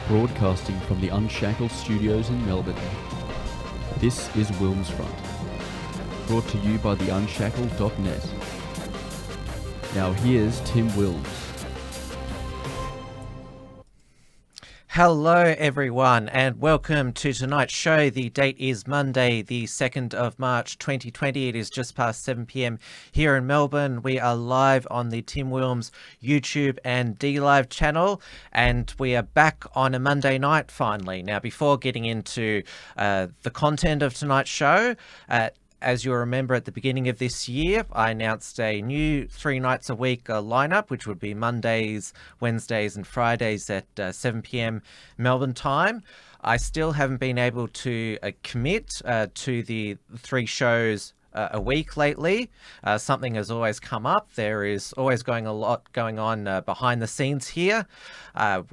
Broadcasting from the Unshackled Studios in Melbourne. This is WilmsFront, brought to you by theunshackled.net. Now here's Tim Wilms. Hello everyone and welcome to tonight's show. The date is Monday the 2nd of March 2020. It is just past 7 p.m. here in Melbourne. We are live on the Tim Wilms YouTube and DLive channel and we are back on a Monday night finally. Now before getting into the content of tonight's show, as you'll remember at the beginning of this year, I announced a new 3 nights a week lineup, which would be Mondays, Wednesdays and Fridays at 7 p.m. Melbourne time. I still haven't been able to commit to the 3 shows a week lately. Something has always come up. There is always a lot going on behind the scenes here. I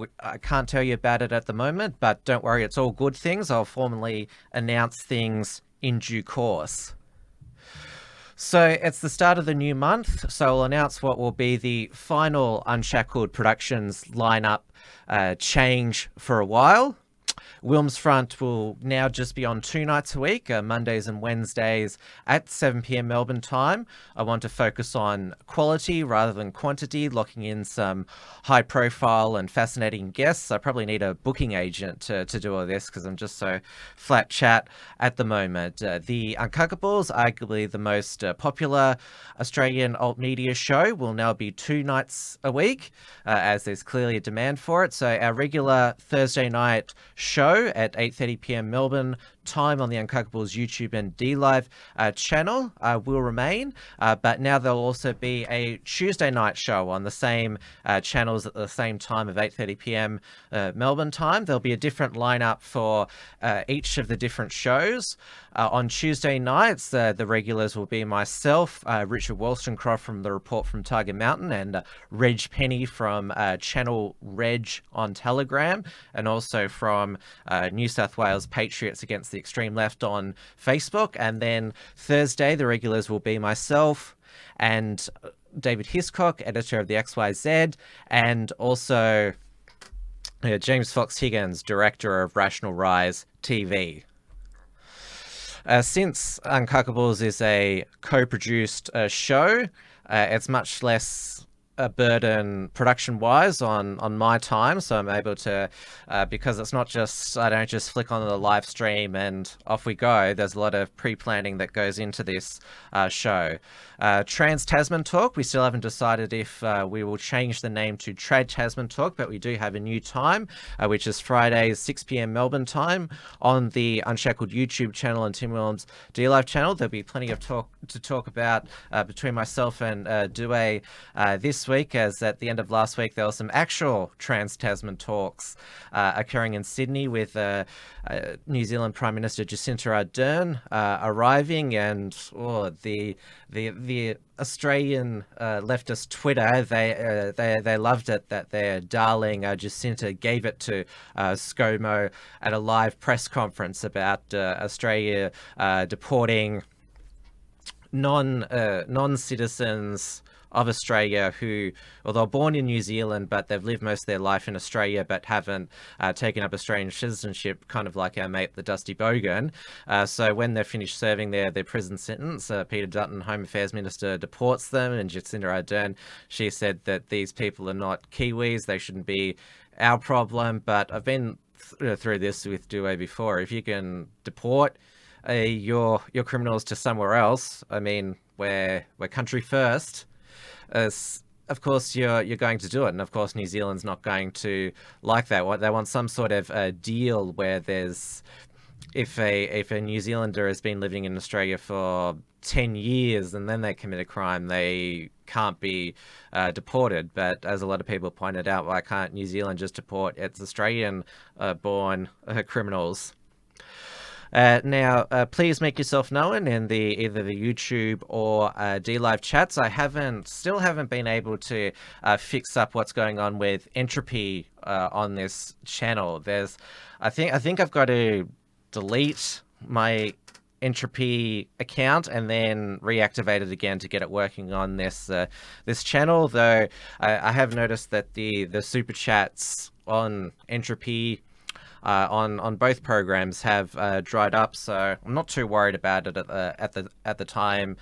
can't tell you about it at the moment, but don't worry, it's all good things. I'll formally announce things in due course. So it's the start of the new month, so I'll announce what will be the final Unshackled Productions lineup change for a while. WilmsFront will now just be on 2 nights a week, Mondays and Wednesdays at 7 p.m. Melbourne time. I want to focus on quality rather than quantity, locking in some high profile and fascinating guests. I probably need a booking agent to do all this because I'm just so flat chat at the moment. The Uncockables, arguably the most popular Australian alt media show, will now be 2 nights a week as there's clearly a demand for it. So our regular Thursday night show at 8:30 p.m. Melbourne time on the Uncockables YouTube and DLive channel will remain, but now there'll also be a Tuesday night show on the same channels at the same time of 8:30 p.m. Melbourne time. There'll be a different lineup for each of the different shows. On Tuesday nights, the regulars will be myself, Richard Wollstonecroft from The Report from Tiger Mountain, and Reg Penny from Channel Reg on Telegram, and also from New South Wales Patriots Against the Extreme Left on Facebook. And then Thursday, the regulars will be myself and David Hiscock, editor of the XYZ, and also James Fox Higgins, director of Rational Rise TV. Since Uncockables is a co-produced show, it's much less a burden production-wise on my time, so I'm able to, because it's not just, I don't just flick on the live stream and off we go. There's a lot of pre-planning that goes into this show. Trans Tasman Talk, we still haven't decided if we will change the name to Trad Tasman Talk, but we do have a new time, which is Fridays 6 p.m. Melbourne time on the Unshackled YouTube channel and Tim Wilms D-Live channel. There'll be plenty of talk to talk about between myself and Due this week, as at the end of last week there were some actual Trans Tasman talks occurring in Sydney with New Zealand Prime Minister Jacinda Ardern arriving, and the Australian leftist Twitter, they loved it that their darling Jacinta gave it to ScoMo at a live press conference about Australia deporting non-citizens of Australia who, although they're born in New Zealand, but they've lived most of their life in Australia, but haven't taken up Australian citizenship, kind of like our mate, the Dusty Bogan. So when they're finished serving their prison sentence, Peter Dutton, Home Affairs Minister, deports them, and Jacinda Ardern, she said that these people are not Kiwis, they shouldn't be our problem. But I've been through this with Due before. If you can deport your criminals to somewhere else, I mean, we're country first. Of course, you're going to do it, and of course, New Zealand's not going to like that. They want some sort of deal where there's, if a New Zealander has been living in Australia for 10 years and then they commit a crime, they can't be deported. But as a lot of people pointed out, why can't New Zealand just deport its Australian-born criminals? Now, please make yourself known in either the YouTube or D-Live chats. I still haven't been able to fix up what's going on with entropy on this channel. I think I've got to delete my entropy account and then reactivate it again to get it working on this channel. Though I have noticed that the super chats on entropy on both programs have dried up, so I'm not too worried about it at the time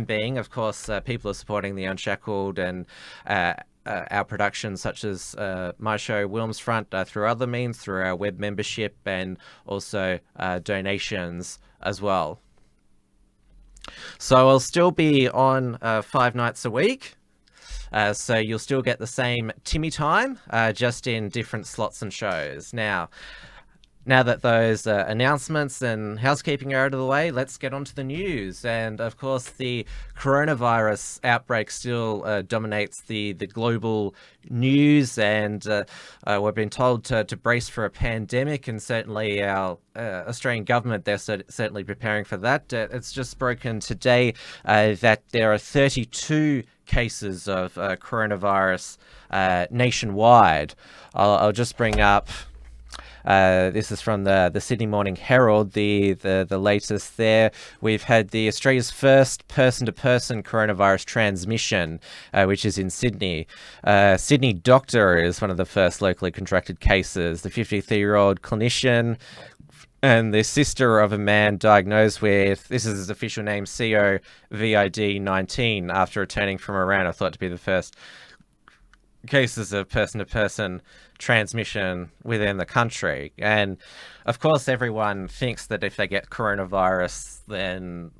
being. Of course, people are supporting the Unshackled and our productions, such as my show WilmsFront, through other means, through our web membership and also donations as well. So I'll still be on 5 nights a week. So you'll still get the same Timmy time, just in different slots and shows. Now that those announcements and housekeeping are out of the way, let's get on to the news. And of course, the coronavirus outbreak still dominates the global news, and we've been told to brace for a pandemic, and certainly our Australian government, they're certainly preparing for that. It's just broken today that there are 32 cases of coronavirus nationwide. I'll just bring up, this is from the Sydney Morning Herald, the latest there. We've had Australia's first person-to-person coronavirus transmission, which is in Sydney. Sydney doctor is one of the first locally contracted cases. The 53-year-old clinician and the sister of a man diagnosed with, this is his official name, COVID-19, after returning from Iran, are thought to be the first cases of person-to-person transmission within the country. And of course, everyone thinks that if they get coronavirus, then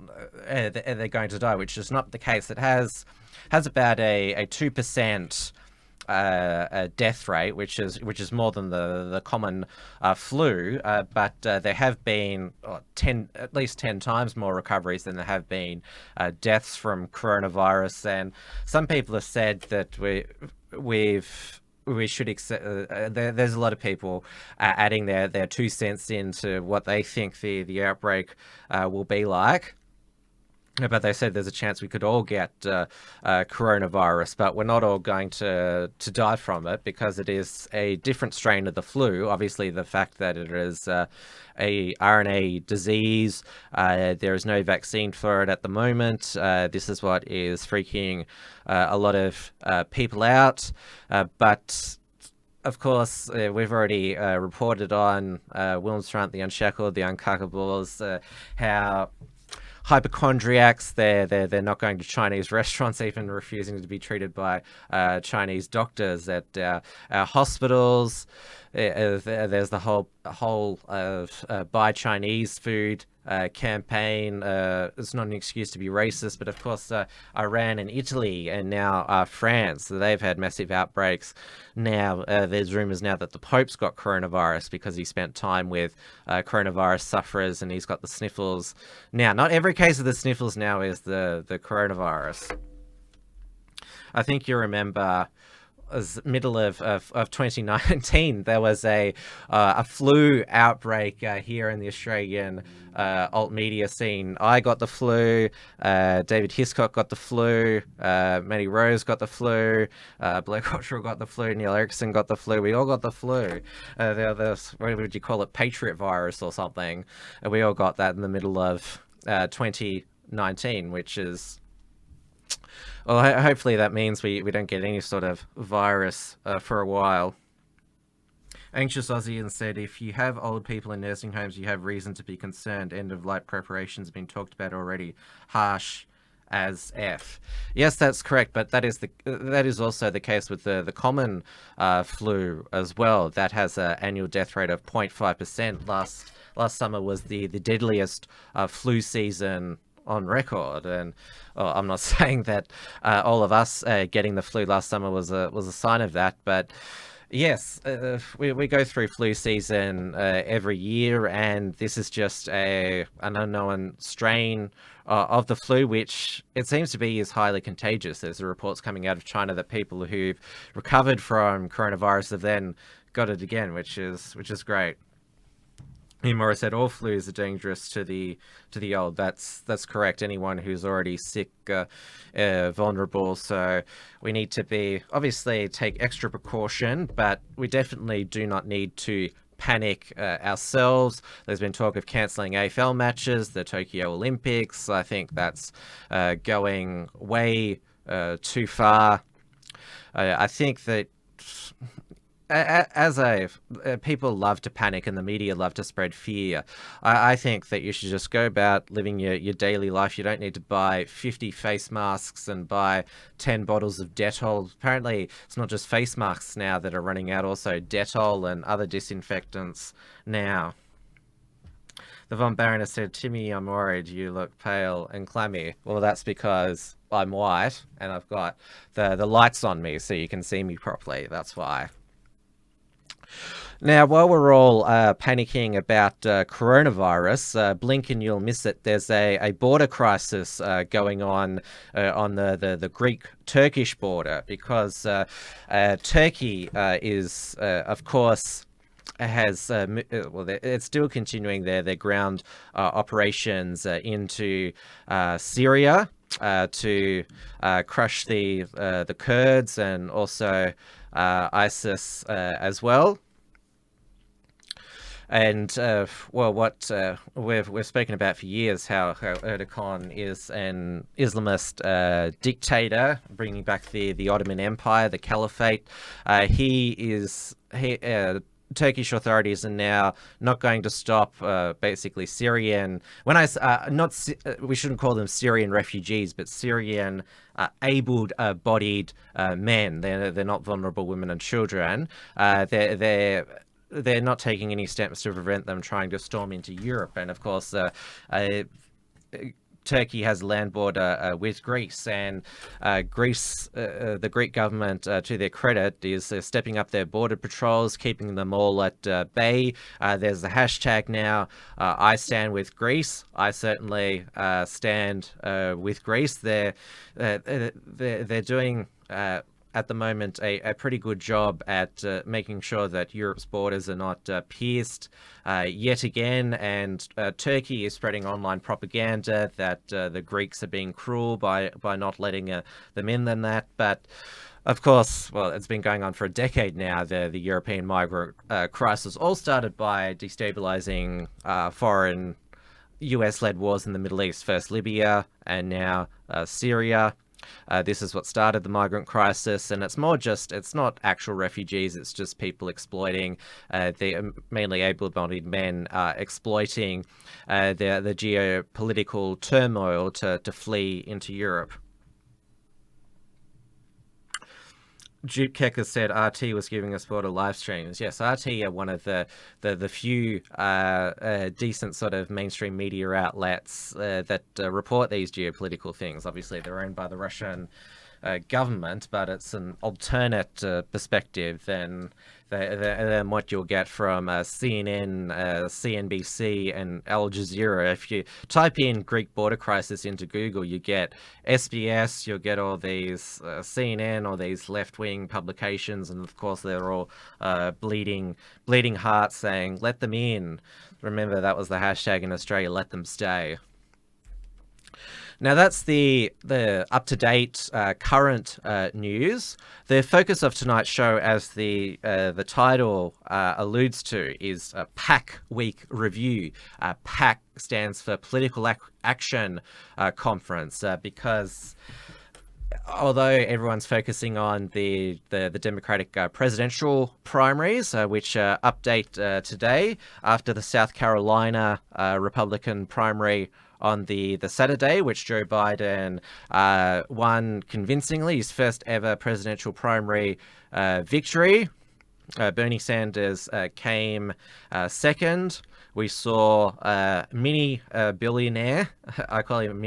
they're going to die, which is not the case. It has about a 2% a death rate, which is more than the common flu, but there have been at least 10 times more recoveries than there have been deaths from coronavirus. And some people have said that we should accept. There's a lot of people adding their 2 cents into what they think the outbreak will be like. But they said there's a chance we could all get coronavirus, but we're not all going to die from it, because it is a different strain of the flu. Obviously, the fact that it is a RNA disease, there is no vaccine for it at the moment. This is what is freaking a lot of people out. But of course, we've already reported on WilmsFront, the Unshackled, the Uncuckables, how hypochondriacs. They're not going to Chinese restaurants, even refusing to be treated by Chinese doctors at our hospitals. There's the whole buy Chinese food campaign. It's not an excuse to be racist, but of course Iran and Italy and now France, they've had massive outbreaks. Now there's rumours now that the Pope's got coronavirus because he spent time with coronavirus sufferers and he's got the sniffles. Now, not every case of the sniffles now is the coronavirus. I think you remember as middle of 2019, there was a flu outbreak here in the Australian alt media scene. I got the flu, David Hiscock got the flu, Matty Rose got the flu, Blair Cottrell got the flu, Neil Erickson got the flu. We all got the flu. What would you call it? Patriot virus or something. We all got that in the middle of 2019, which is... Well, hopefully that means we don't get any sort of virus for a while. Anxious Aussie said, if you have old people in nursing homes, you have reason to be concerned. End of life preparations have been talked about already. Harsh as F. Yes, that's correct, but that is also the case with the common flu as well. That has an annual death rate of 0.5%. Last summer was the deadliest flu season on record, and I'm not saying that all of us getting the flu last summer was a sign of that, but yes, we go through flu season every year, and this is just an unknown strain of the flu, which it seems to be is highly contagious. There's reports coming out of China that people who've recovered from coronavirus have then got it again, which is great. Morris said all flus are dangerous to the old. That's correct. Anyone who's already sick, vulnerable. So we need to be obviously take extra precaution, but we definitely do not need to panic ourselves. There's been talk of cancelling AFL matches, the Tokyo Olympics. I think that's going way too far. I think that people love to panic and the media love to spread fear. I think that you should just go about living your daily life. You don't need to buy 50 face masks and buy 10 bottles of Dettol. Apparently, it's not just face masks now that are running out, also Dettol and other disinfectants now. The Von Baroness said, Timmy, I'm worried. You look pale and clammy. Well, that's because I'm white and I've got the lights on me so you can see me properly. That's why. Now, while we're all panicking about coronavirus, blink and you'll miss it. There's a border crisis going on the Greek-Turkish border because Turkey is, of course, has it's still continuing their ground operations into Syria to crush the Kurds and also ISIS as well. And what we've spoken about for years, how Erdogan is an Islamist dictator, bringing back the Ottoman Empire, the Caliphate. Turkish authorities are now not going to stop basically Syrian. We shouldn't call them Syrian refugees, but Syrian able-bodied men. They're not vulnerable women and children. They're not taking any steps to prevent them trying to storm into Europe. And of course, Turkey has a land border with Greece, and Greece, the Greek government, to their credit, is stepping up their border patrols, keeping them all at bay. There's the hashtag now, I stand with Greece. I certainly stand with Greece. They're doing at the moment a pretty good job at making sure that Europe's borders are not pierced yet again, and Turkey is spreading online propaganda that the Greeks are being cruel by not letting them in than that. But of course, well, it's been going on for a decade now, the European migrant crisis, all started by destabilizing foreign US-led wars in the Middle East, first Libya and now Syria. This is what started the migrant crisis, and it's not actual refugees, it's just people exploiting, the mainly able-bodied men exploiting the geopolitical turmoil to flee into Europe. Jude Kecker said RT was giving us border live streams. Yes, RT are one of the few decent sort of mainstream media outlets that report these geopolitical things. Obviously, they're owned by the Russian government, but it's an alternate perspective than what you'll get from CNN, CNBC, and Al Jazeera. If you type in Greek border crisis into Google, you get SBS, you'll get all these CNN, all these left-wing publications, and of course they're all bleeding heart saying, let them in. Remember, that was the hashtag in Australia, let them stay. Now that's the up-to-date current news. The focus of tonight's show, as the title alludes to, is a PACWeek review. PAC stands for Political Action Conference, because although everyone's focusing on the Democratic presidential primaries, which update today after the South Carolina Republican primary on the Saturday, which Joe Biden won convincingly, his first ever presidential primary victory. Bernie Sanders came second. We saw mini billionaire, I call him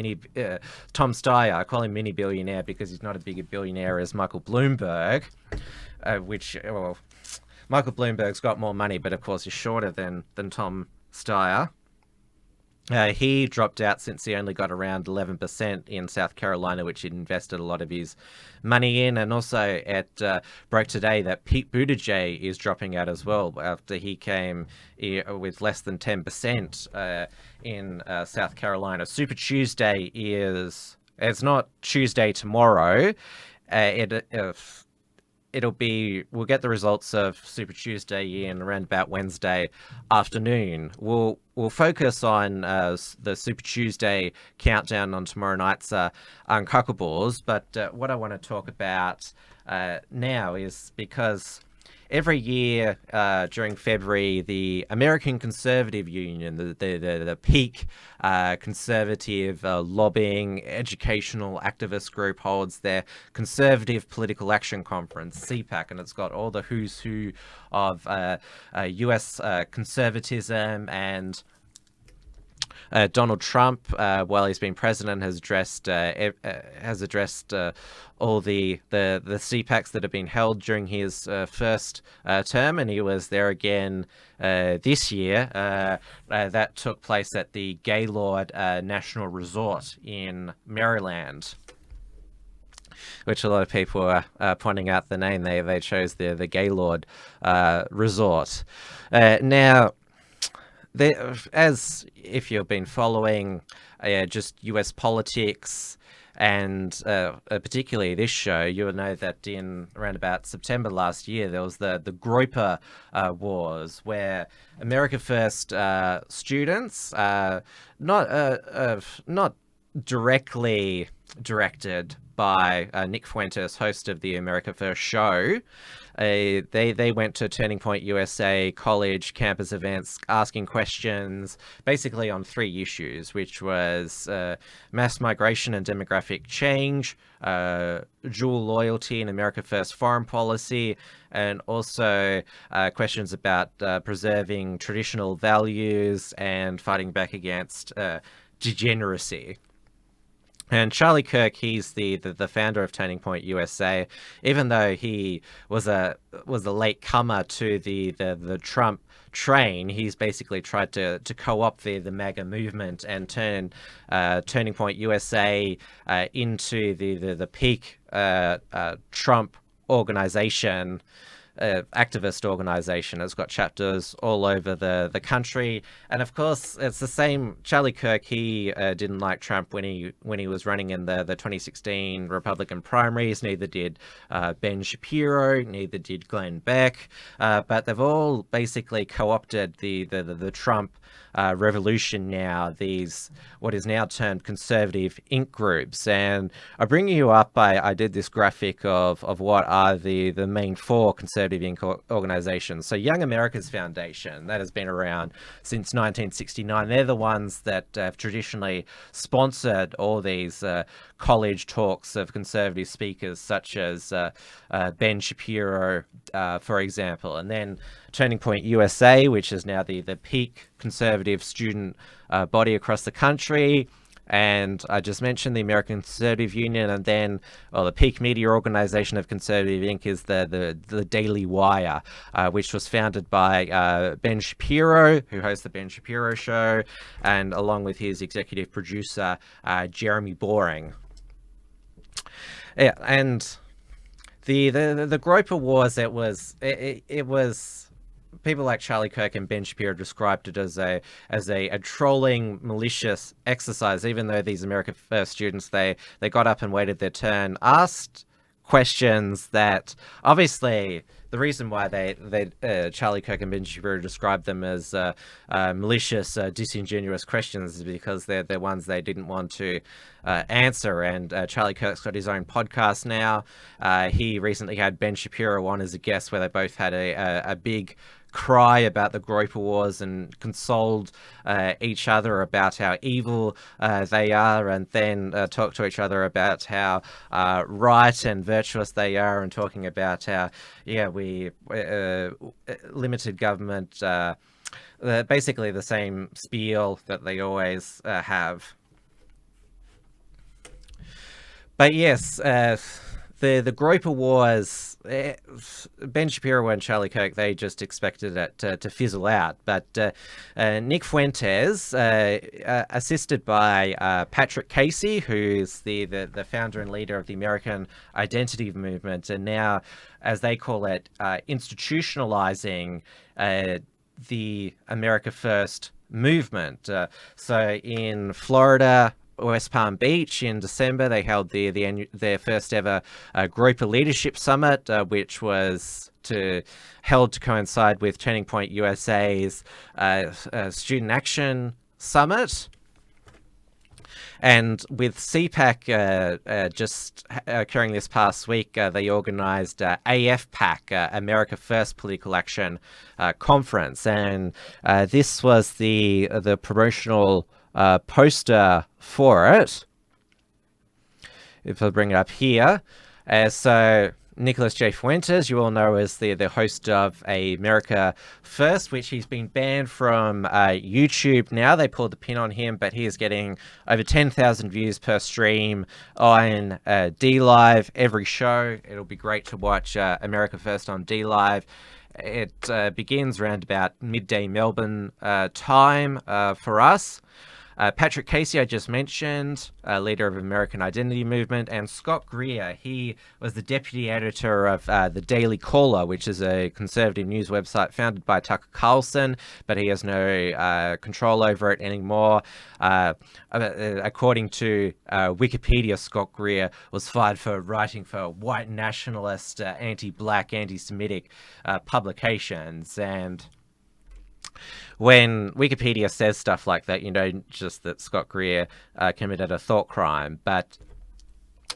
Tom Steyer, I call him mini billionaire because he's not as big a billionaire as Michael Bloomberg, Michael Bloomberg's got more money, but of course he's shorter than Tom Steyer. He dropped out since he only got around 11% in South Carolina, which he'd invested a lot of his money in. And also broke today that Pete Buttigieg is dropping out as well after he came with less than 10% in South Carolina. Super Tuesday it's not Tuesday tomorrow. We'll get the results of Super Tuesday in around about Wednesday afternoon. We'll focus on the Super Tuesday countdown on tomorrow night's Uncockables, but what I want to talk about now is because every year during February, the American Conservative Union, the peak conservative lobbying educational activist group, holds their Conservative Political Action Conference, CPAC, and it's got all the who's who of US conservatism. And Donald Trump, while he's been president, has addressed all the CPACs that have been held during his first term, and he was there again this year. That took place at the Gaylord National Resort in Maryland, which a lot of people are pointing out the name. They chose the Gaylord Resort. Now, as if you've been following just US politics and particularly this show, you will know that in around about September last year, there was the Groyper Wars, where America First students, not directly directed by Nick Fuentes, host of the America First show, they went to Turning Point USA college campus events asking questions basically on three issues, which was mass migration and demographic change, dual loyalty and America First foreign policy, and also questions about preserving traditional values and fighting back against degeneracy. And Charlie Kirk, he's the founder of Turning Point USA. Even though he was a late comer to the Trump train, he's basically tried to co-opt the MAGA movement and turn Turning Point USA into the peak Trump organization. activist organization. It's got chapters all over the country, and of course it's the same. Charlie Kirk, he didn't like Trump when he was running in the 2016 Republican primaries. Neither did Ben Shapiro, neither did Glenn Beck, but they've all basically co-opted the Trump revolution now, these what is now termed conservative Inc. groups. And I bring you up, I did this graphic of what are the main four conservative Inc. organizations. So Young America's Foundation, that has been around since 1969. They're the ones that have traditionally sponsored all these college talks of conservative speakers such as Ben Shapiro, for example. And then Turning Point USA, which is now the peak conservative student body across the country. And I just mentioned the American Conservative Union, and then the peak media organization of Conservative Inc. is the Daily Wire, which was founded by Ben Shapiro, who hosts the Ben Shapiro Show, and along with his executive producer, Jeremy Boring. Yeah, and the Groyper Wars, it was people like Charlie Kirk and Ben Shapiro described it as a trolling, malicious exercise. Even though these America First students, they got up and waited their turn, asked questions that obviously the reason why Charlie Kirk and Ben Shapiro described them as malicious, disingenuous questions is because they're ones they didn't want to answer. And Charlie Kirk's got his own podcast now. He recently had Ben Shapiro on as a guest, where they both had a big cry about the Groyper Wars and consoled each other about how evil they are, and then talk to each other about how right and virtuous they are, and talking about how we limited government, basically the same spiel that they always have. But yes, the Groyper Wars, Ben Shapiro and Charlie Kirk, they just expected it to fizzle out. But Nick Fuentes, assisted by Patrick Casey, who's the founder and leader of the American Identity Movement, and now, as they call it, institutionalizing the America First movement. So in Florida, West Palm Beach in December, they held their first ever Groyper Leadership Summit, which was held to coincide with Turning Point USA's Student Action Summit. And with CPAC just occurring this past week, they organized AFPAC, America First Political Action Conference, and this was the promotional poster for it. If I bring it up here, so Nicholas J. Fuentes, you all know, as the host of America First, which he's been banned from YouTube now. They pulled the pin on him, but he is getting over 10,000 views per stream on DLive every show. It'll be great to watch America First on DLive. It begins around about midday Melbourne time for us. Patrick Casey, I just mentioned, leader of American Identity Movement, and Scott Greer, he was the deputy editor of the Daily Caller, which is a conservative news website founded by Tucker Carlson, but he has no control over it anymore. According to Wikipedia, Scott Greer was fired for writing for white nationalist, anti-black, anti-Semitic publications. And when Wikipedia says stuff like that, you know, just that Scott Greer committed a thought crime. But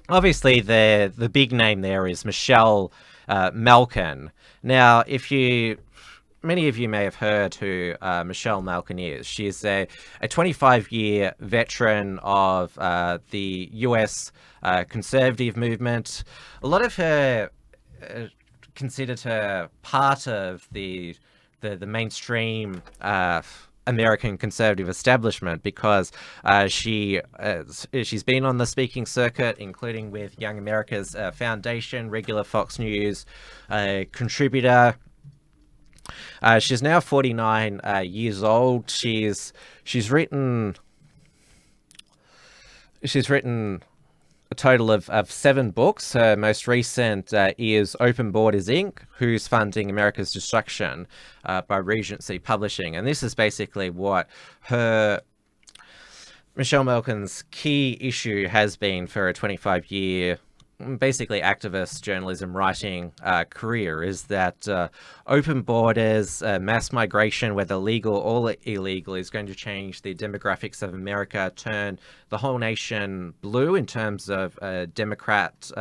obviously the big name there is Michelle Malkin. Now, many of you may have heard who Michelle Malkin is. She's a 25-year veteran of the US conservative movement. A lot of her considered her part of the mainstream American conservative establishment, because she's been on the speaking circuit, including with Young America's Foundation, regular Fox News contributor. She's now 49 years old. She's written a total of 7 books. Her most recent is Open Borders Inc., Who's Funding America's Destruction, by Regency Publishing. And this is basically what Michelle Malkin's key issue has been for a 25-year basically activist journalism writing career, is that open borders, mass migration, whether legal or illegal, is going to change the demographics of America, turn the whole nation blue in terms of Democrats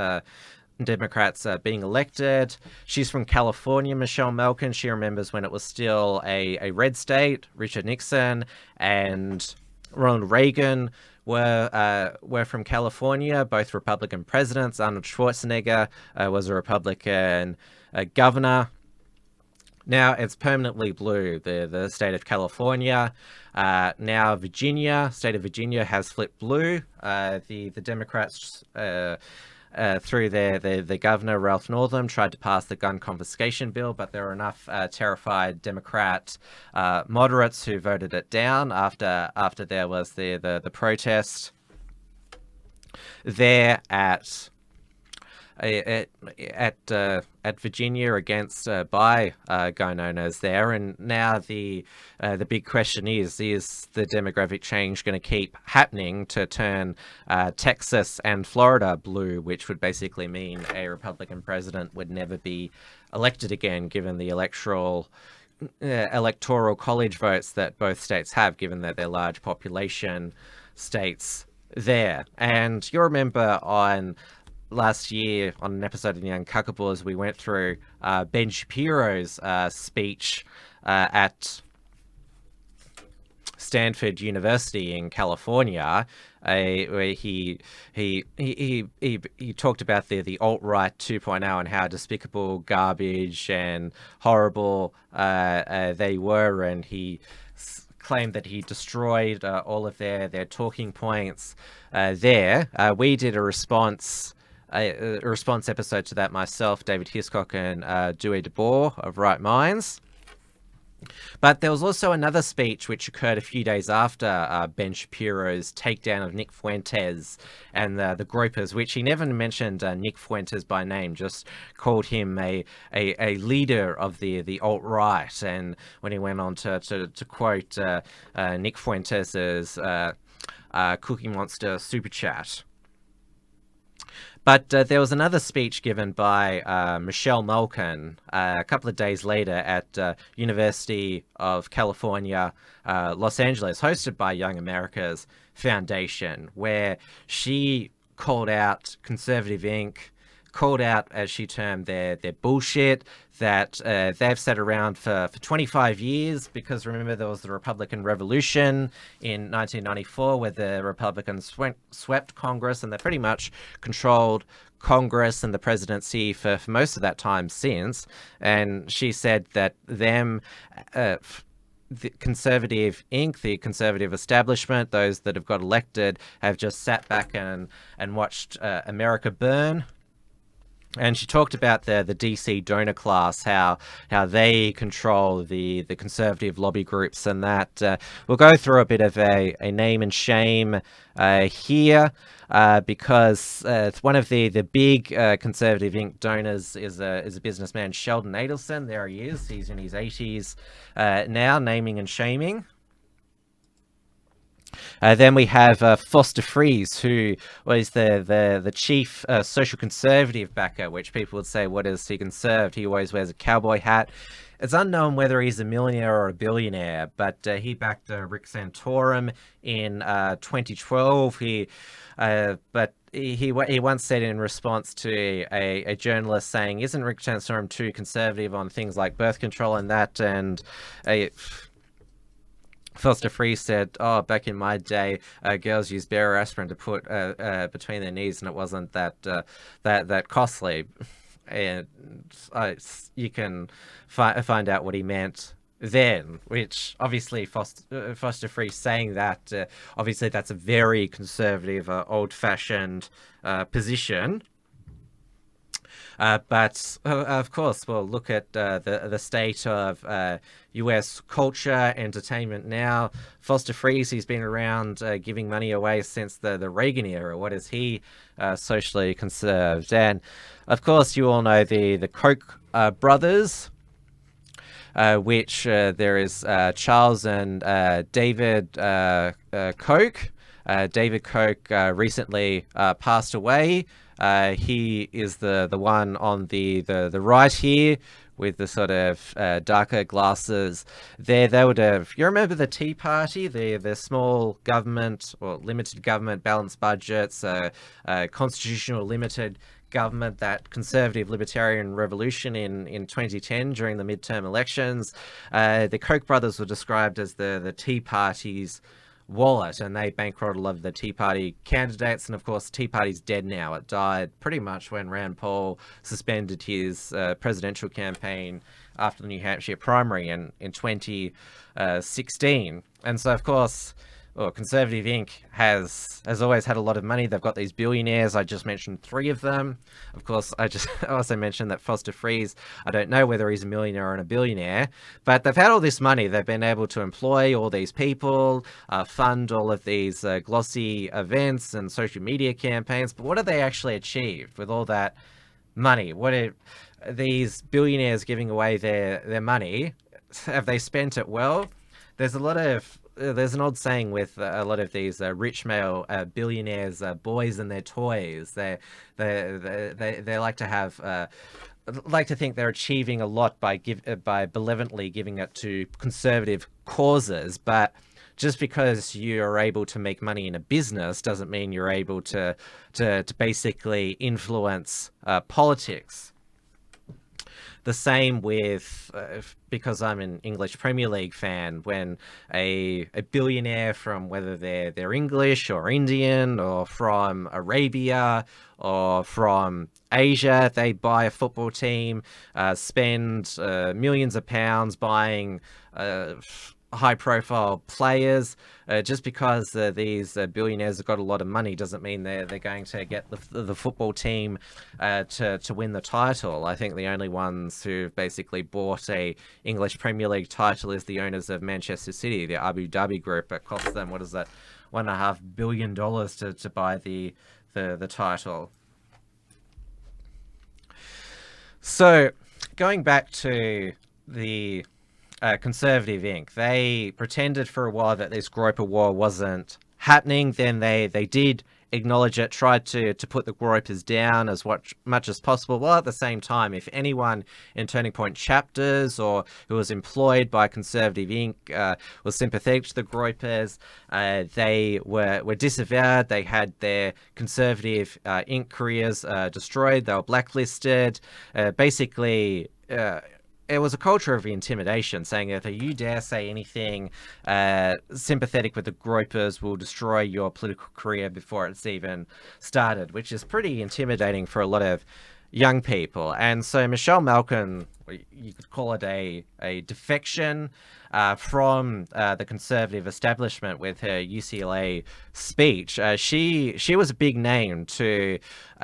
being elected. She's from California, Michelle Malkin. She remembers when it was still a red state. Richard Nixon and Ronald Reagan were from California, both Republican presidents. Arnold Schwarzenegger was a Republican governor. Now it's permanently blue, the state of California. Now state of Virginia has flipped blue. The Democrats, through the governor, Ralph Northam, tried to pass the gun confiscation bill, but there were enough terrified Democrat moderates who voted it down after there was the protest there at Virginia against by gun owners there. And now the big question is the demographic change going to keep happening to turn Texas and Florida blue, which would basically mean a Republican president would never be elected again, given the electoral college votes that both states have, given that they're large population states there. And you'll remember on last year on an episode of The Uncuckables, we went through Ben Shapiro's speech at Stanford University in California, where he talked about the alt-right 2.0 and how despicable, garbage and horrible they were, and he claimed that he destroyed all of their talking points there. We did a response episode to that myself, David Hiscock, and Dewey DeBoer of Right Minds. But there was also another speech which occurred a few days after Ben Shapiro's takedown of Nick Fuentes and the Groypers, which he never mentioned Nick Fuentes by name, just called him a leader of the alt-right. And when he went on to quote Nick Fuentes' Cookie Monster super chat. But there was another speech given by Michelle Malkin a couple of days later at University of California, Los Angeles, hosted by Young America's Foundation, where she called out Conservative Inc., called out, as she termed, their bullshit that they've sat around for 25 years, because remember there was the Republican Revolution in 1994 where the Republicans swept Congress, and they pretty much controlled Congress and the presidency for most of that time since. And she said that the Conservative Inc., the conservative establishment, those that have got elected, have just sat back and watched America burn. And she talked about the DC donor class, how they control the conservative lobby groups, and that we'll go through a bit of a name and shame here, because one of the big Conservative Inc. donors is a businessman, Sheldon Adelson. There he is. He's in his 80s now, naming and shaming. Then we have Foster Friess, who was the chief social conservative backer, which people would say, what is he conserved? He always wears a cowboy hat. It's unknown whether he's a millionaire or a billionaire, but he backed Rick Santorum in 2012. He once said in response to a journalist saying, isn't Rick Santorum too conservative on things like birth control and that? And Foster Friess said, oh, back in my day, girls used bare aspirin to put between their knees, and it wasn't that costly. And you can find out what he meant then, which obviously Foster Friess saying that, obviously that's a very conservative, old-fashioned position. But of course, we'll look at the state of US culture, entertainment now. Foster Friess, he's been around giving money away since the Reagan era. What is he socially conserved? And of course, you all know the Koch brothers, which there is Charles and David Koch. David Koch recently passed away. He is the one on the right here with the sort of darker glasses. They would have, you remember the Tea Party, the small government or limited government, balanced budgets, constitutional limited government, that conservative libertarian revolution in 2010 during the midterm elections. The Koch brothers were described as the Tea Party's wallet, and they bankrolled a lot of the Tea Party candidates. And of course, the Tea Party's dead now. It died pretty much when Rand Paul suspended his presidential campaign after the New Hampshire primary in 2016. And so, of course, Conservative Inc. has always had a lot of money. They've got these billionaires. I just mentioned 3 of them. Of course, I also mentioned that Foster Friess, I don't know whether he's a millionaire or a billionaire, but they've had all this money. They've been able to employ all these people, fund all of these glossy events and social media campaigns. But what have they actually achieved with all that money? What are these billionaires giving away their money? Have they spent it well? There's an old saying with a lot of these rich male billionaires, boys and their toys. They like to have like to think they're achieving a lot by benevolently giving it to conservative causes, but just because you're able to make money in a business doesn't mean you're able to basically influence politics. The same with, because I'm an English Premier League fan, when a billionaire from, whether they're English or Indian or from Arabia or from Asia, they buy a football team, spend millions of pounds buying high-profile players. Just because these billionaires have got a lot of money doesn't mean they're going to get the football team to win the title. I think the only ones who've basically bought a English Premier League title is the owners of Manchester City, the Abu Dhabi group. It cost them, what is that, $1.5 billion to buy the title. So going back to the Conservative Inc. They pretended for a while that this Groyper War wasn't happening. Then they did acknowledge it, tried to put the Groypers down as much as possible. Well, at the same time, if anyone in Turning Point chapters or who was employed by Conservative Inc. Was sympathetic to the Groypers, they were disavowed. They had their Conservative Inc. careers destroyed. They were blacklisted. Basically, it was a culture of intimidation, saying that if you dare say anything sympathetic with the Groypers, will destroy your political career before it's even started, which is pretty intimidating for a lot of young people. And so Michelle Malkin, you could call it a defection from the conservative establishment with her UCLA speech. She was a big name to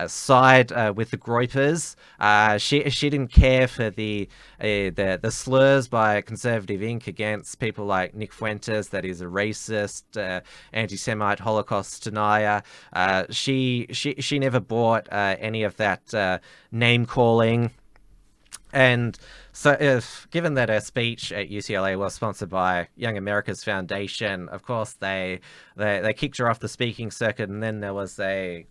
side with the Groypers. She didn't care for the slurs by Conservative Inc. against people like Nick Fuentes, that is a racist, anti-Semite, Holocaust denier. She never bought any of that name calling. And so given that her speech at UCLA was sponsored by Young America's Foundation, of course they kicked her off the speaking circuit, and then there was a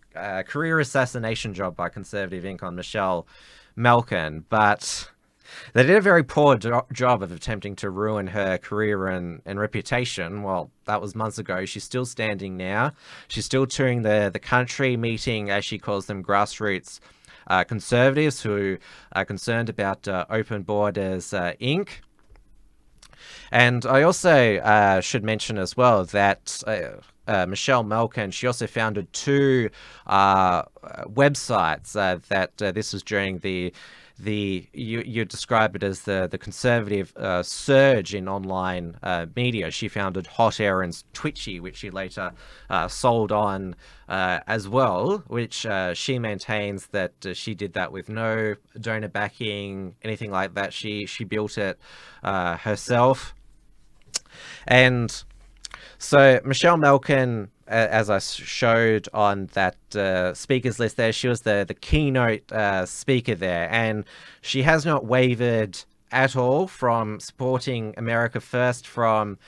career assassination job by Conservative Inc. on Michelle Malkin. But they did a very poor job of attempting to ruin her career and reputation. Well, that was months ago. She's still standing now. She's still touring the country, meeting, as she calls them, grassroots conservatives who are concerned about Open Borders Inc. And I also should mention as well that Michelle Malkin, she also founded two websites that this was during you describe it as the conservative surge in online media. She founded Hot Air and Twitchy, which she later sold on as well, which she maintains that she did that with no donor backing, anything like that. She built it herself. And so Michelle Malkin, as I showed on that speakers list there, she was the keynote speaker there, and she has not wavered at all from supporting America First, from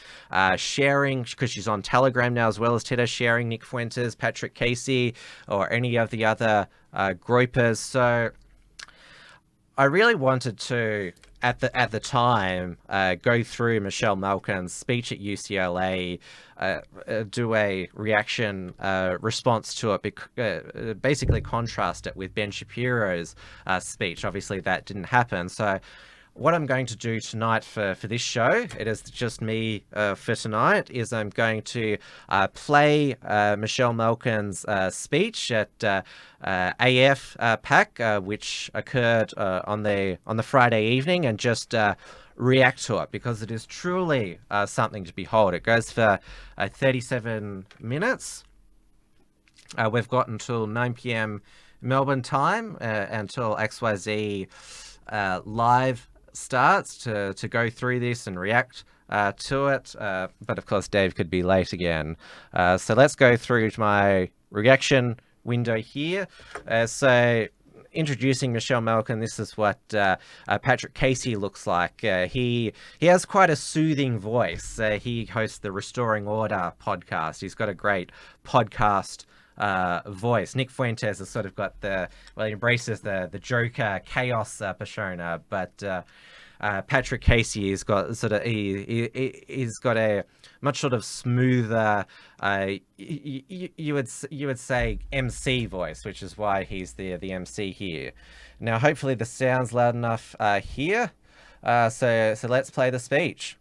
sharing, because she's on Telegram now as well as Twitter, sharing Nick Fuentes, Patrick Casey, or any of the other Groypers. So I really wanted to, at the time, go through Michelle Malkin's speech at UCLA, do a reaction response to it, basically contrast it with Ben Shapiro's speech. Obviously, that didn't happen. So what I'm going to do tonight for this show, it is just me for tonight, is I'm going to play Michelle Malkin's speech at AFPAC, which occurred on the Friday evening, and just react to it, because it is truly something to behold. It goes for 37 minutes. We've got until 9 p.m. Melbourne time, until XYZ live starts to go through this and react to it. But of course, Dave could be late again. So let's go through to my reaction window here. So introducing Michelle Malkin, this is what Patrick Casey looks like. He has quite a soothing voice. He hosts the Restoring Order podcast. He's got a great podcast voice. Nick Fuentes has sort of got he embraces the Joker chaos persona, but Patrick Casey has got he's got a much sort of smoother, you would say MC voice, which is why he's the MC here. Now, hopefully the sound's loud enough here. So let's play the speech.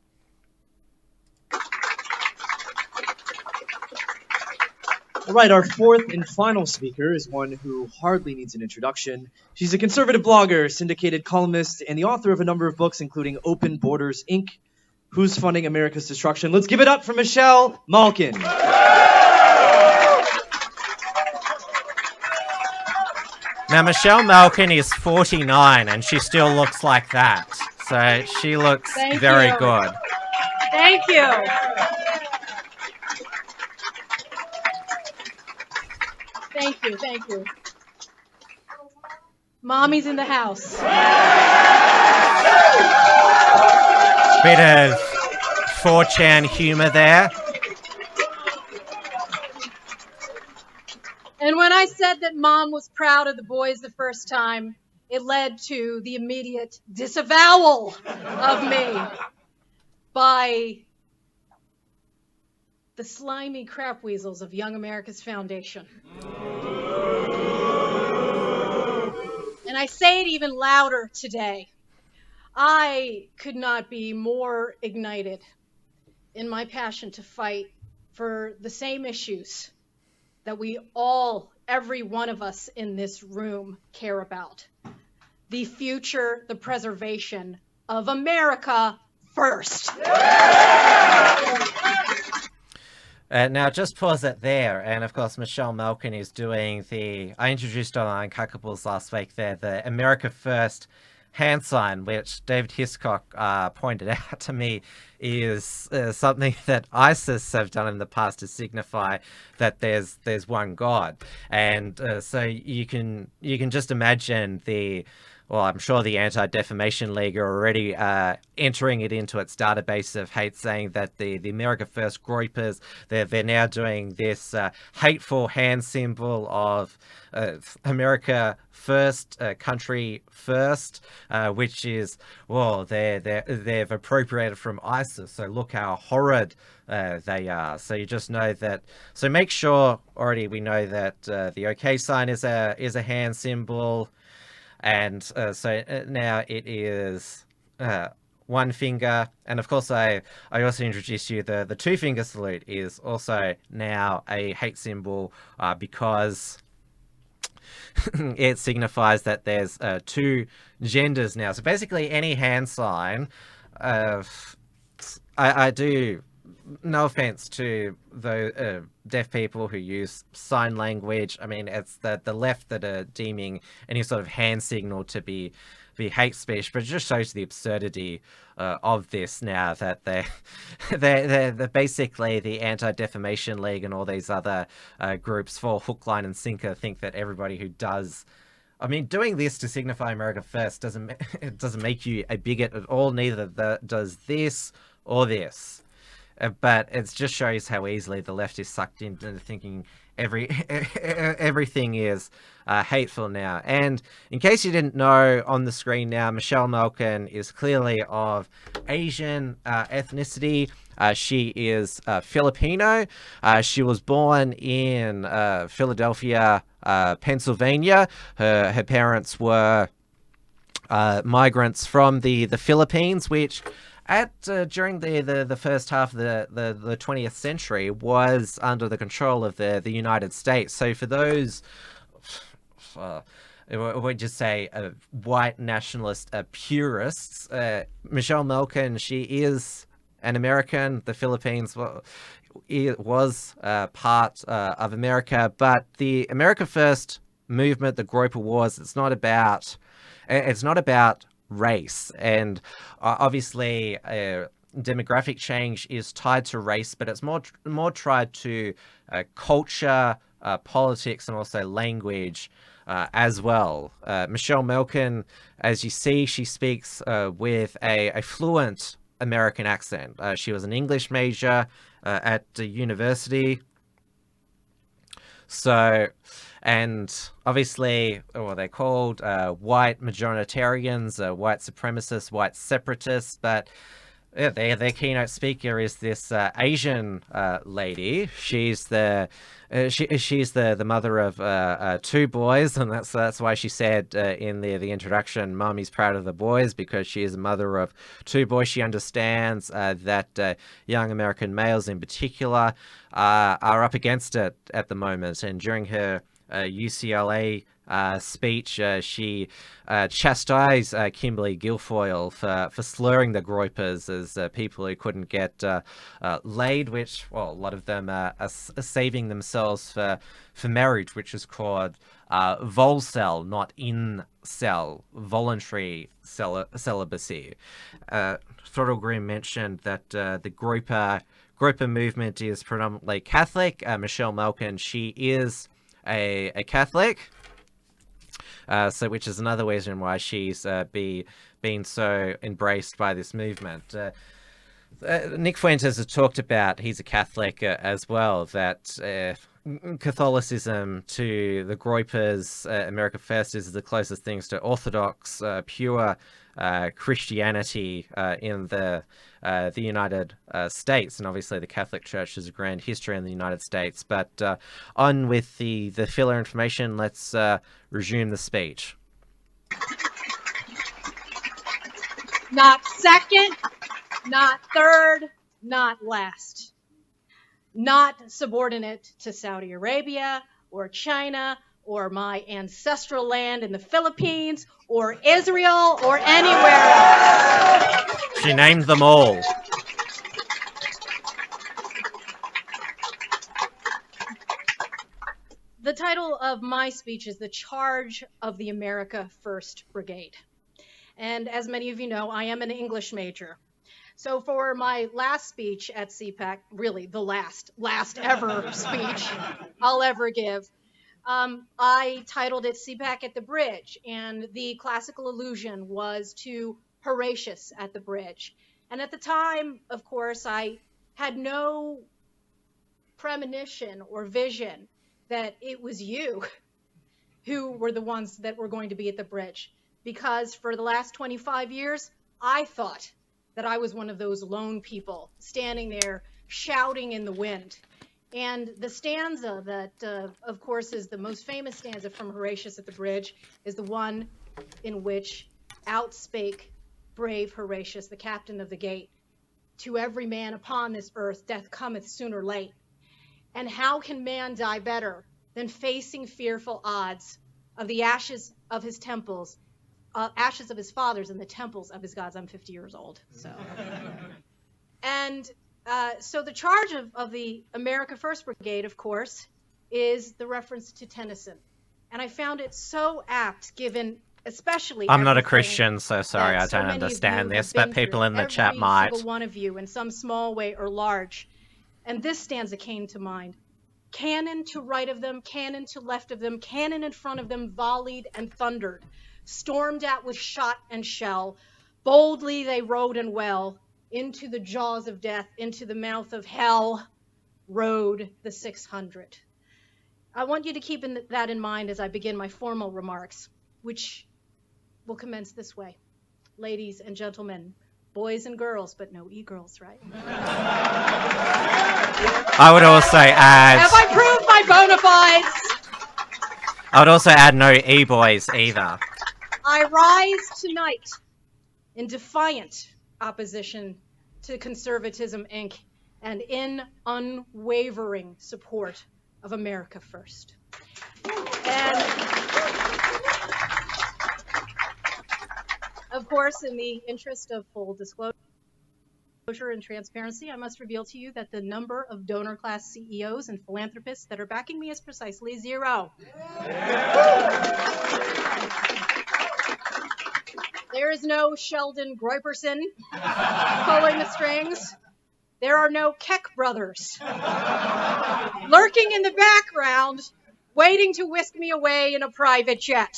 All right, our fourth and final speaker is one who hardly needs an introduction. She's a conservative blogger, syndicated columnist, and the author of a number of books, including Open Borders, Inc., Who's Funding America's Destruction? Let's give it up for Michelle Malkin. Now, Michelle Malkin is 49, and she still looks like that. So she looks very good. Thank you. Thank you. Mommy's in the house. Bit of 4chan humor there. And when I said that Mom was proud of the boys the first time, it led to the immediate disavowal of me by the slimy crap weasels of Young America's Foundation. And I say it even louder today. I could not be more ignited in my passion to fight for the same issues that we all, every one of us in this room, care about. The future, the preservation of America first. Now, just pause it there. And of course, Michelle Malkin is doing I introduced on Uncackables last week there, the America First hand sign, which David Hiscock pointed out to me is something that ISIS have done in the past to signify that there's one God. And so you can just imagine well, I'm sure the Anti-Defamation League are already entering it into its database of hate, saying that the America First Groypers, they're now doing this hateful hand symbol of America First, country first, which is, well, they've appropriated from ISIS. So look how horrid they are. So you just know that. So make sure already we know that the OK sign is a hand symbol. And so now it is one finger. And of course, I also introduced you the two finger salute is also now a hate symbol because it signifies that there's two genders now. So basically, any hand sign, I do. No offense to the deaf people who use sign language. I mean, it's the left that are deeming any sort of hand signal to be hate speech, but it just shows the absurdity of this now that they're basically the Anti-Defamation League and all these other groups for hook, line, and sinker think that everybody who does. I mean, doing this to signify America First doesn't make you a bigot at all. Neither does this or this. But it just shows how easily the left is sucked into thinking everything is hateful now. And in case you didn't know, on the screen now, Michelle Malkin is clearly of Asian ethnicity. She is Filipino. She was born in Philadelphia, Pennsylvania. Her parents were migrants from the Philippines, which during the first half of the 20th century was under the control of the United States. So for those, we'd just say white nationalist purists, Michelle Malkin, she is an American. The Philippines was part of America, but the America First movement, the Groyper Wars, it's not about race. And obviously demographic change is tied to race, but it's more tied to culture, politics, and also language as well. Michelle Malkin, as you see, she speaks with a fluent American accent. She was an English major at the university. So, and obviously, what they're called, white majoritarians, white supremacists, white separatists, but their keynote speaker is this Asian lady. She's she's the mother of two boys, and that's why she said in the introduction, "Mommy's proud of the boys," because she is a mother of two boys. She understands that young American males in particular are up against it at the moment, and during her UCLA speech, she chastised Kimberly Guilfoyle for slurring the Groypers as people who couldn't get laid, which, well, a lot of them are saving themselves for marriage, which is called volcel, not incel, voluntary celibacy. Throddle Green mentioned that the Groyper movement is predominantly Catholic. Michelle Malkin, she is a Catholic, so which is another reason why she's been so embraced by this movement. Nick Fuentes has talked about, he's a Catholic as well, that Catholicism to the Groypers, America First, is the closest things to Orthodox, pure Christianity in the United States. And obviously the Catholic Church has a grand history in the United States. But on with the filler information, let's resume the speech. Not second, not third, not last. Not subordinate to Saudi Arabia or China or my ancestral land in the Philippines or Israel or anywhere else. She named them all. The title of my speech is The Charge of the America First Brigade. And as many of you know, I am an English major. So for my last speech at CPAC, really the last ever speech I'll ever give, I titled it CPAC at the Bridge, and the classical allusion was to Horatius at the bridge. And at the time, of course, I had no premonition or vision that it was you who were the ones that were going to be at the bridge, because for the last 25 years, I thought that I was one of those lone people standing there shouting in the wind. And the stanza that, of course, is the most famous stanza from Horatius at the Bridge is the one in which out spake brave Horatius, the captain of the gate. To every man upon this earth, death cometh soon or late. And how can man die better than facing fearful odds of the ashes of his temples, ashes of his fathers and the temples of his gods? I'm 50 years old, so. And so the charge of the America First Brigade, of course, is the reference to Tennyson. And I found it so apt, given especially I'm not a everything Christian, so sorry, I that so don't many of understand you this, have but been people through, in the chat every might. single one of you in some small way or large. And this stanza came to mind. Cannon to right of them, cannon to left of them, cannon in front of them volleyed and thundered, stormed at with shot and shell. Boldly they rode and well, into the jaws of death, into the mouth of hell, rode the 600. I want you to keep that in mind as I begin my formal remarks, which will commence this way. Ladies and gentlemen, boys and girls, but no e-girls, right? I would also add... Have I proved my bona fides? I would also add no e-boys either. I rise tonight in defiant opposition to Conservatism, Inc., and in unwavering support of America First. And of course, in the interest of full disclosure and transparency, I must reveal to you that the number of donor class CEOs and philanthropists that are backing me is precisely 0. There is no Sheldon Groyperson pulling the strings. There are no Keck brothers lurking in the background, waiting to whisk me away in a private jet.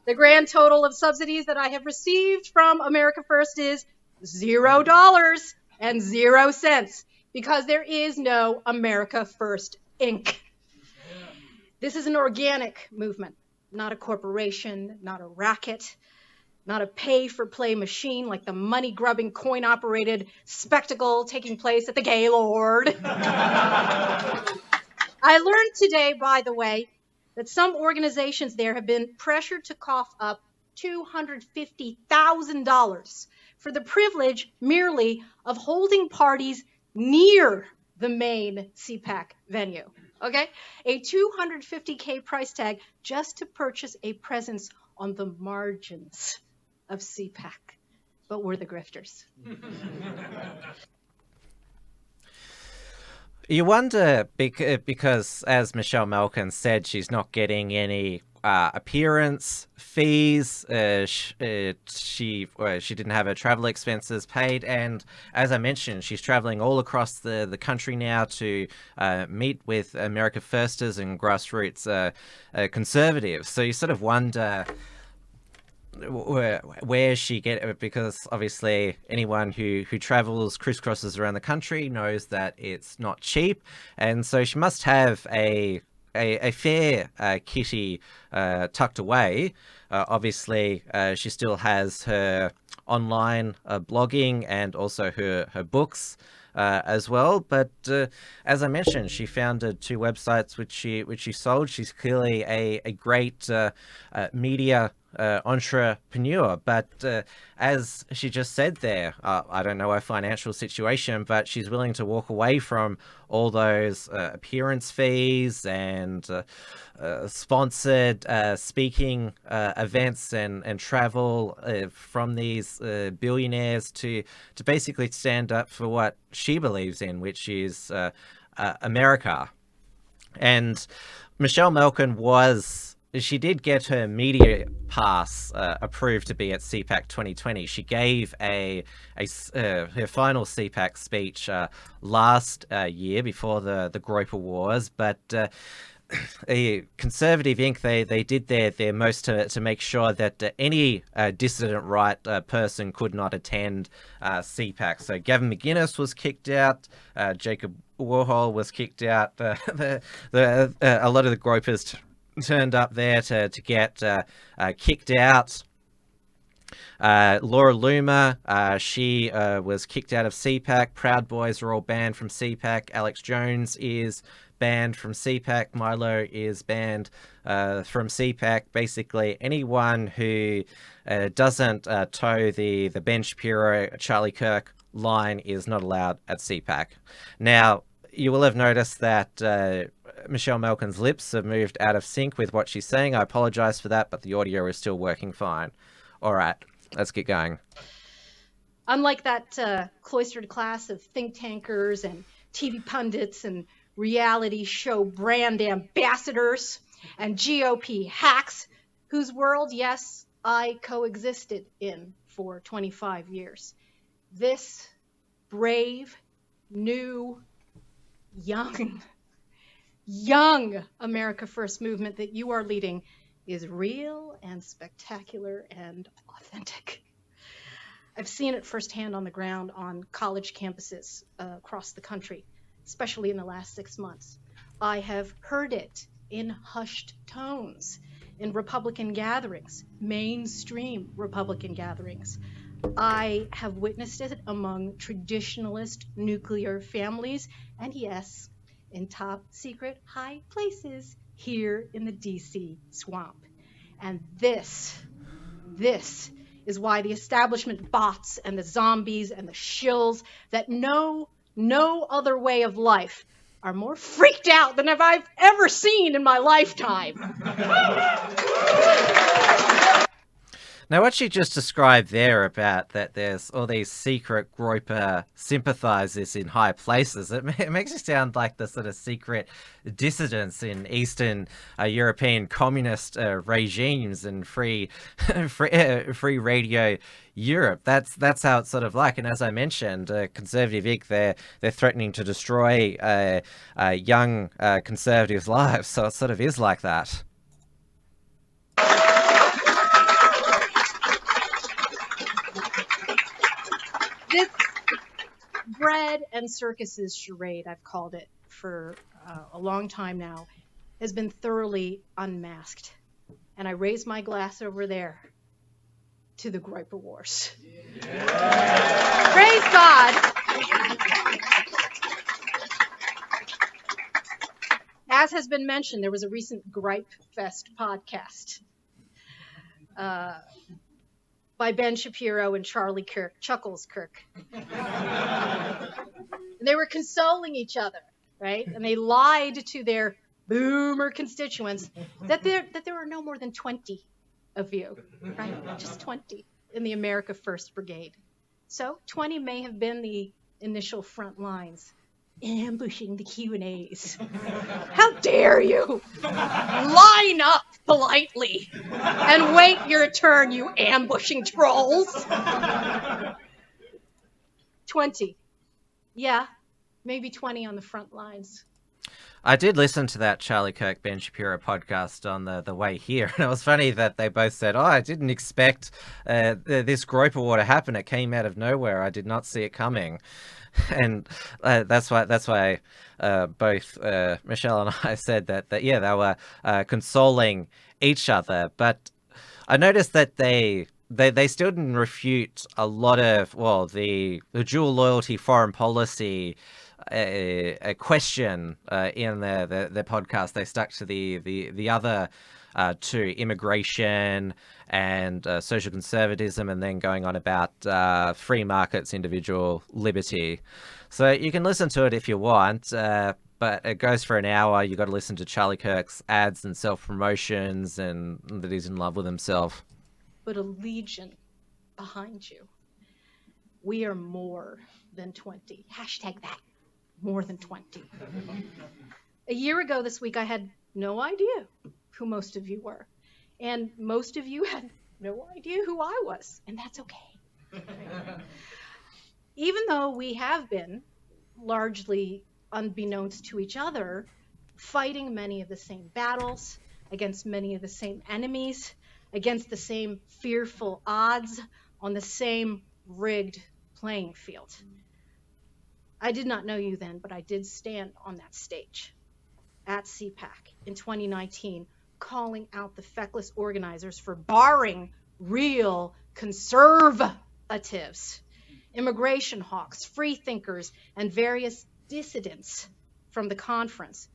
The grand total of subsidies that I have received from America First is $0 and 0 cents, because there is no America First, Inc. This is an organic movement, not a corporation, not a racket, not a pay-for-play machine like the money-grubbing, coin-operated spectacle taking place at the Gaylord. I learned today, by the way, that some organizations there have been pressured to cough up $250,000 for the privilege merely of holding parties near the main CPAC venue. Okay? A $250K price tag just to purchase a presence on the margins of CPAC. But we're the grifters. You wonder, because as Michelle Malkin said, she's not getting any appearance fees. She didn't have her travel expenses paid, and as I mentioned, she's traveling all across the country now to meet with America Firsters and grassroots conservatives. So you sort of wonder where she get it, because obviously anyone who travels crisscrosses around the country knows that it's not cheap, and so she must have a fair kitty tucked away. Obviously she still has her online blogging and also her books as well, but as I mentioned, she founded 2 websites which she sold. She's clearly a great media entrepreneur, but as she just said there, I don't know her financial situation, but she's willing to walk away from all those appearance fees and sponsored speaking events and travel from these billionaires to basically stand up for what she believes in, which is America. And Michelle Malkin she did get her media pass approved to be at CPAC 2020. She gave her final CPAC speech last year before the Groyper Wars, but a Conservative Inc. they did their most to make sure that any dissident right person could not attend CPAC. So Gavin McInnes was kicked out, Jacob Warhol was kicked out. A lot of the Groypers turned up there to get kicked out. Laura Loomer, she was kicked out of CPAC. Proud Boys are all banned from CPAC. Alex Jones is banned from CPAC. Milo is banned from CPAC. Basically, anyone who doesn't toe the Ben Shapiro, Charlie Kirk line is not allowed at CPAC. Now, you will have noticed that Michelle Malkin's lips have moved out of sync with what she's saying. I apologize for that, but the audio is still working fine. All right, let's get going. Unlike that cloistered class of think tankers and TV pundits and reality show brand ambassadors and GOP hacks, whose world, yes, I coexisted in for 25 years. This brave, new, young America First movement that you are leading is real and spectacular and authentic. I've seen it firsthand on the ground on college campuses across the country, especially in the last 6 months. I have heard it in hushed tones in Republican gatherings, mainstream Republican gatherings. I have witnessed it among traditionalist nuclear families, and yes, in top secret high places here in the DC swamp. And this is why the establishment bots and the zombies and the shills that know no other way of life are more freaked out than I've ever seen in my lifetime. Now, what you just described there about that there's all these secret Groyper sympathizers in high places, it makes it sound like the sort of secret dissidents in Eastern European communist regimes and free radio Europe. That's how it's sort of like. And as I mentioned, conservative Inc., they're threatening to destroy young conservatives' lives. So it sort of is like that. This bread and circuses charade, I've called it for a long time now, has been thoroughly unmasked. And I raise my glass over there to the Groyper Wars. Yeah. Praise God. As has been mentioned, there was a recent Gripe Fest podcast by Ben Shapiro and Charlie Kirk, Chuckles Kirk. And they were consoling each other, right? And they lied to their boomer constituents that there were no more than 20 of you, right? Just 20 in the America First Brigade. So 20 may have been the initial front lines, ambushing the Q&As. How dare you line up politely and wait your turn, you ambushing trolls. 20. Yeah, maybe 20 on the front lines. I did listen to that Charlie Kirk, Ben Shapiro podcast on the way here, and it was funny that they both said, I didn't expect this Groyper war to happen. It came out of nowhere. I did not see it coming. And that's why both Michelle and I said that they were consoling each other. But I noticed that they still didn't refute a lot of, the dual loyalty foreign policy a question in the podcast. They stuck to the other two, immigration and social conservatism, and then going on about free markets, individual liberty. So you can listen to it if you want, but it goes for an hour. You got to listen to Charlie Kirk's ads and self-promotions, and that he's in love with himself. But a legion behind you. We are more than 20. Hashtag that. More than 20. A year ago this week, I had no idea who most of you were. And most of you had no idea who I was. And that's okay. Even though we have been, largely unbeknownst to each other, fighting many of the same battles, against many of the same enemies, against the same fearful odds, on the same rigged playing field. I did not know you then, but I did stand on that stage at CPAC in 2019, calling out the feckless organizers for barring real conservatives, immigration hawks, free thinkers, and various dissidents from the conference,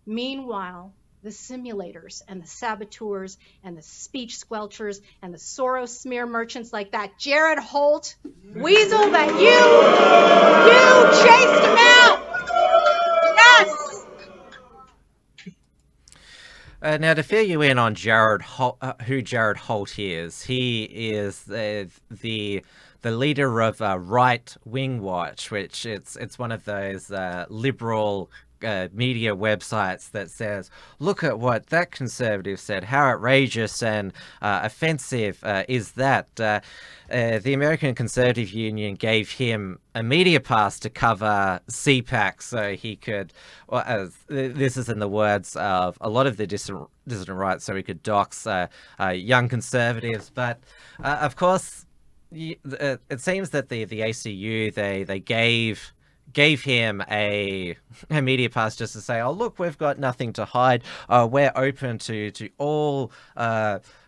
Meanwhile, the simulators and the saboteurs and the speech squelchers and the Soros smear merchants like that Jared Holt weasel that you chased him out. Yes. Now, to fill you in on Jared Holt, who Jared Holt is, he is the leader of Right Wing Watch, which it's one of those liberal media websites that says, look at what that conservative said, how outrageous and offensive is that. The American Conservative Union gave him a media pass to cover CPAC so he could, well, this is in the words of a lot of the dissident right, so he could dox young conservatives. But of course, it seems that the ACU, they gave him a media pass just to say, oh, look, we've got nothing to hide. We're open to all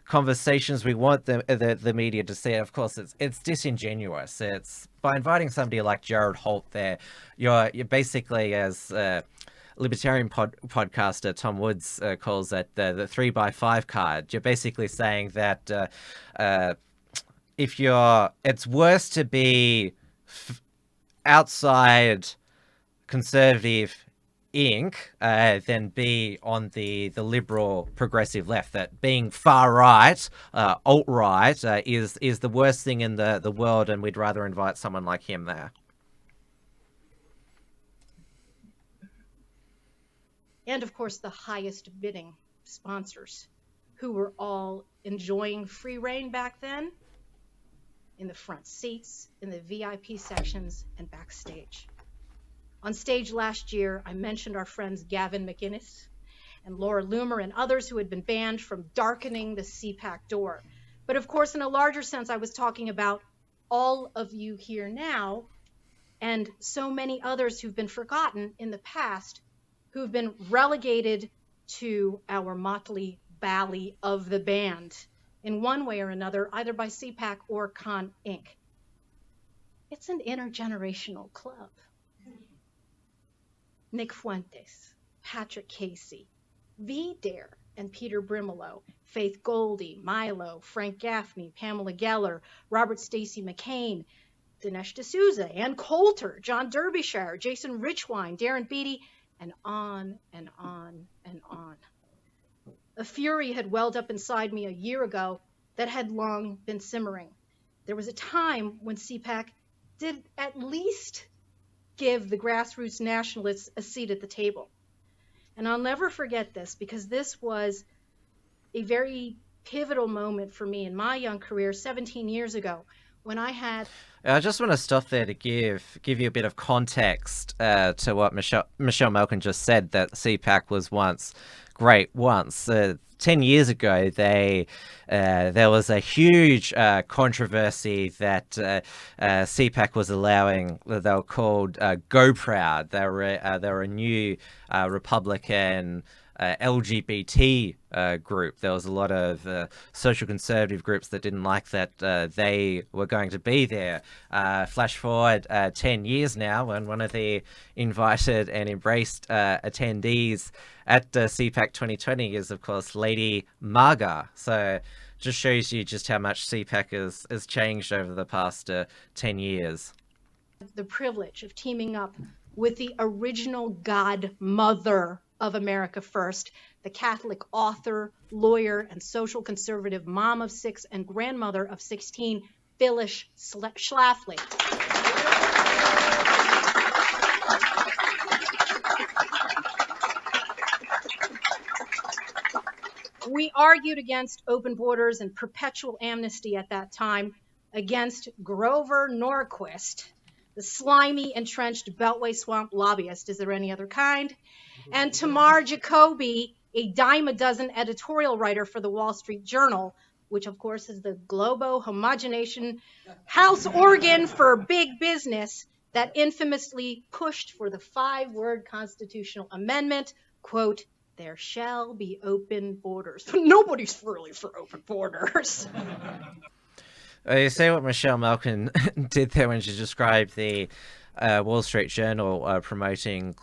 conversations. We want the media to see it. Of course, it's disingenuous. It's by inviting somebody like Jared Holt there, you're basically, as libertarian podcaster Tom Woods calls it, the 3x5 card. You're basically saying that it's worse to be outside conservative Inc. Than be on the liberal progressive left. That being far right, alt-right, is the worst thing in the world, and we'd rather invite someone like him there. And of course, the highest bidding sponsors, who were all enjoying free reign back then, in the front seats, in the VIP sections, and backstage. On stage last year, I mentioned our friends Gavin, McInnes, and Laura Loomer, and others who had been banned from darkening the CPAC door. But of course, in a larger sense, I was talking about all of you here now, and so many others who've been forgotten in the past, who've been relegated to our motley bally of the band, in one way or another, either by CPAC or ConInc. It's an intergenerational club. Nick Fuentes, Patrick Casey, V. Dare and Peter Brimelow, Faith Goldie, Milo, Frank Gaffney, Pamela Geller, Robert Stacey McCain, Dinesh D'Souza, Ann Coulter, John Derbyshire, Jason Richwine, Darren Beatty, and on and on and on. A fury had welled up inside me a year ago that had long been simmering. There was a time when CPAC did at least give the grassroots nationalists a seat at the table. And I'll never forget this, because this was a very pivotal moment for me in my young career 17 years ago, when I just want to stop there to give you a bit of context to what Michelle Malkin just said, that CPAC was once great. 10 years ago, there was a huge controversy that CPAC was allowing. They were called Go Proud. They were a new Republican LGBT group. There was a lot of social conservative groups that didn't like that they were going to be there. Flash forward 10 years now, and one of the invited and embraced attendees at CPAC 2020 is, of course, Lady Marga. So just shows you just how much CPAC has changed over the past 10 years. The privilege of teaming up with the original godmother of America First, the Catholic author, lawyer, and social conservative mom of 6 and grandmother of 16, Phyllis Schlafly. We argued against open borders and perpetual amnesty at that time, against Grover Norquist, the slimy, entrenched Beltway swamp lobbyist. Is there any other kind? And Tamar Jacoby, a dime a dozen editorial writer for the Wall Street Journal, which of course is the globo homogenation house organ for big business that infamously pushed for the 5-word constitutional amendment, quote, "There shall be open borders." Nobody's really for open borders. You see what Michelle Malkin did there when she described the Wall Street Journal promoting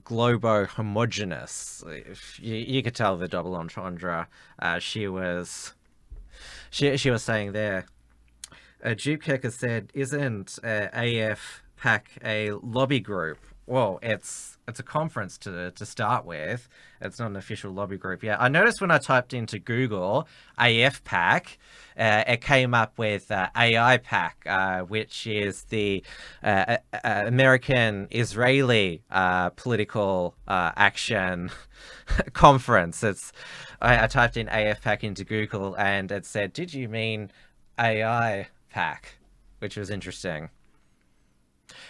globo-homogenous. You could tell the double entendre. She was saying there. Kirk has said, "Isn't AFPAC a lobby group?" Well, it's a conference to start with. It's not an official lobby group. Yeah, I noticed when I typed into Google AFPAC, it came up with AIPAC, which is the American-Israeli political action conference. I typed in AFPAC into Google and it said, "Did you mean AIPAC?" Which was interesting.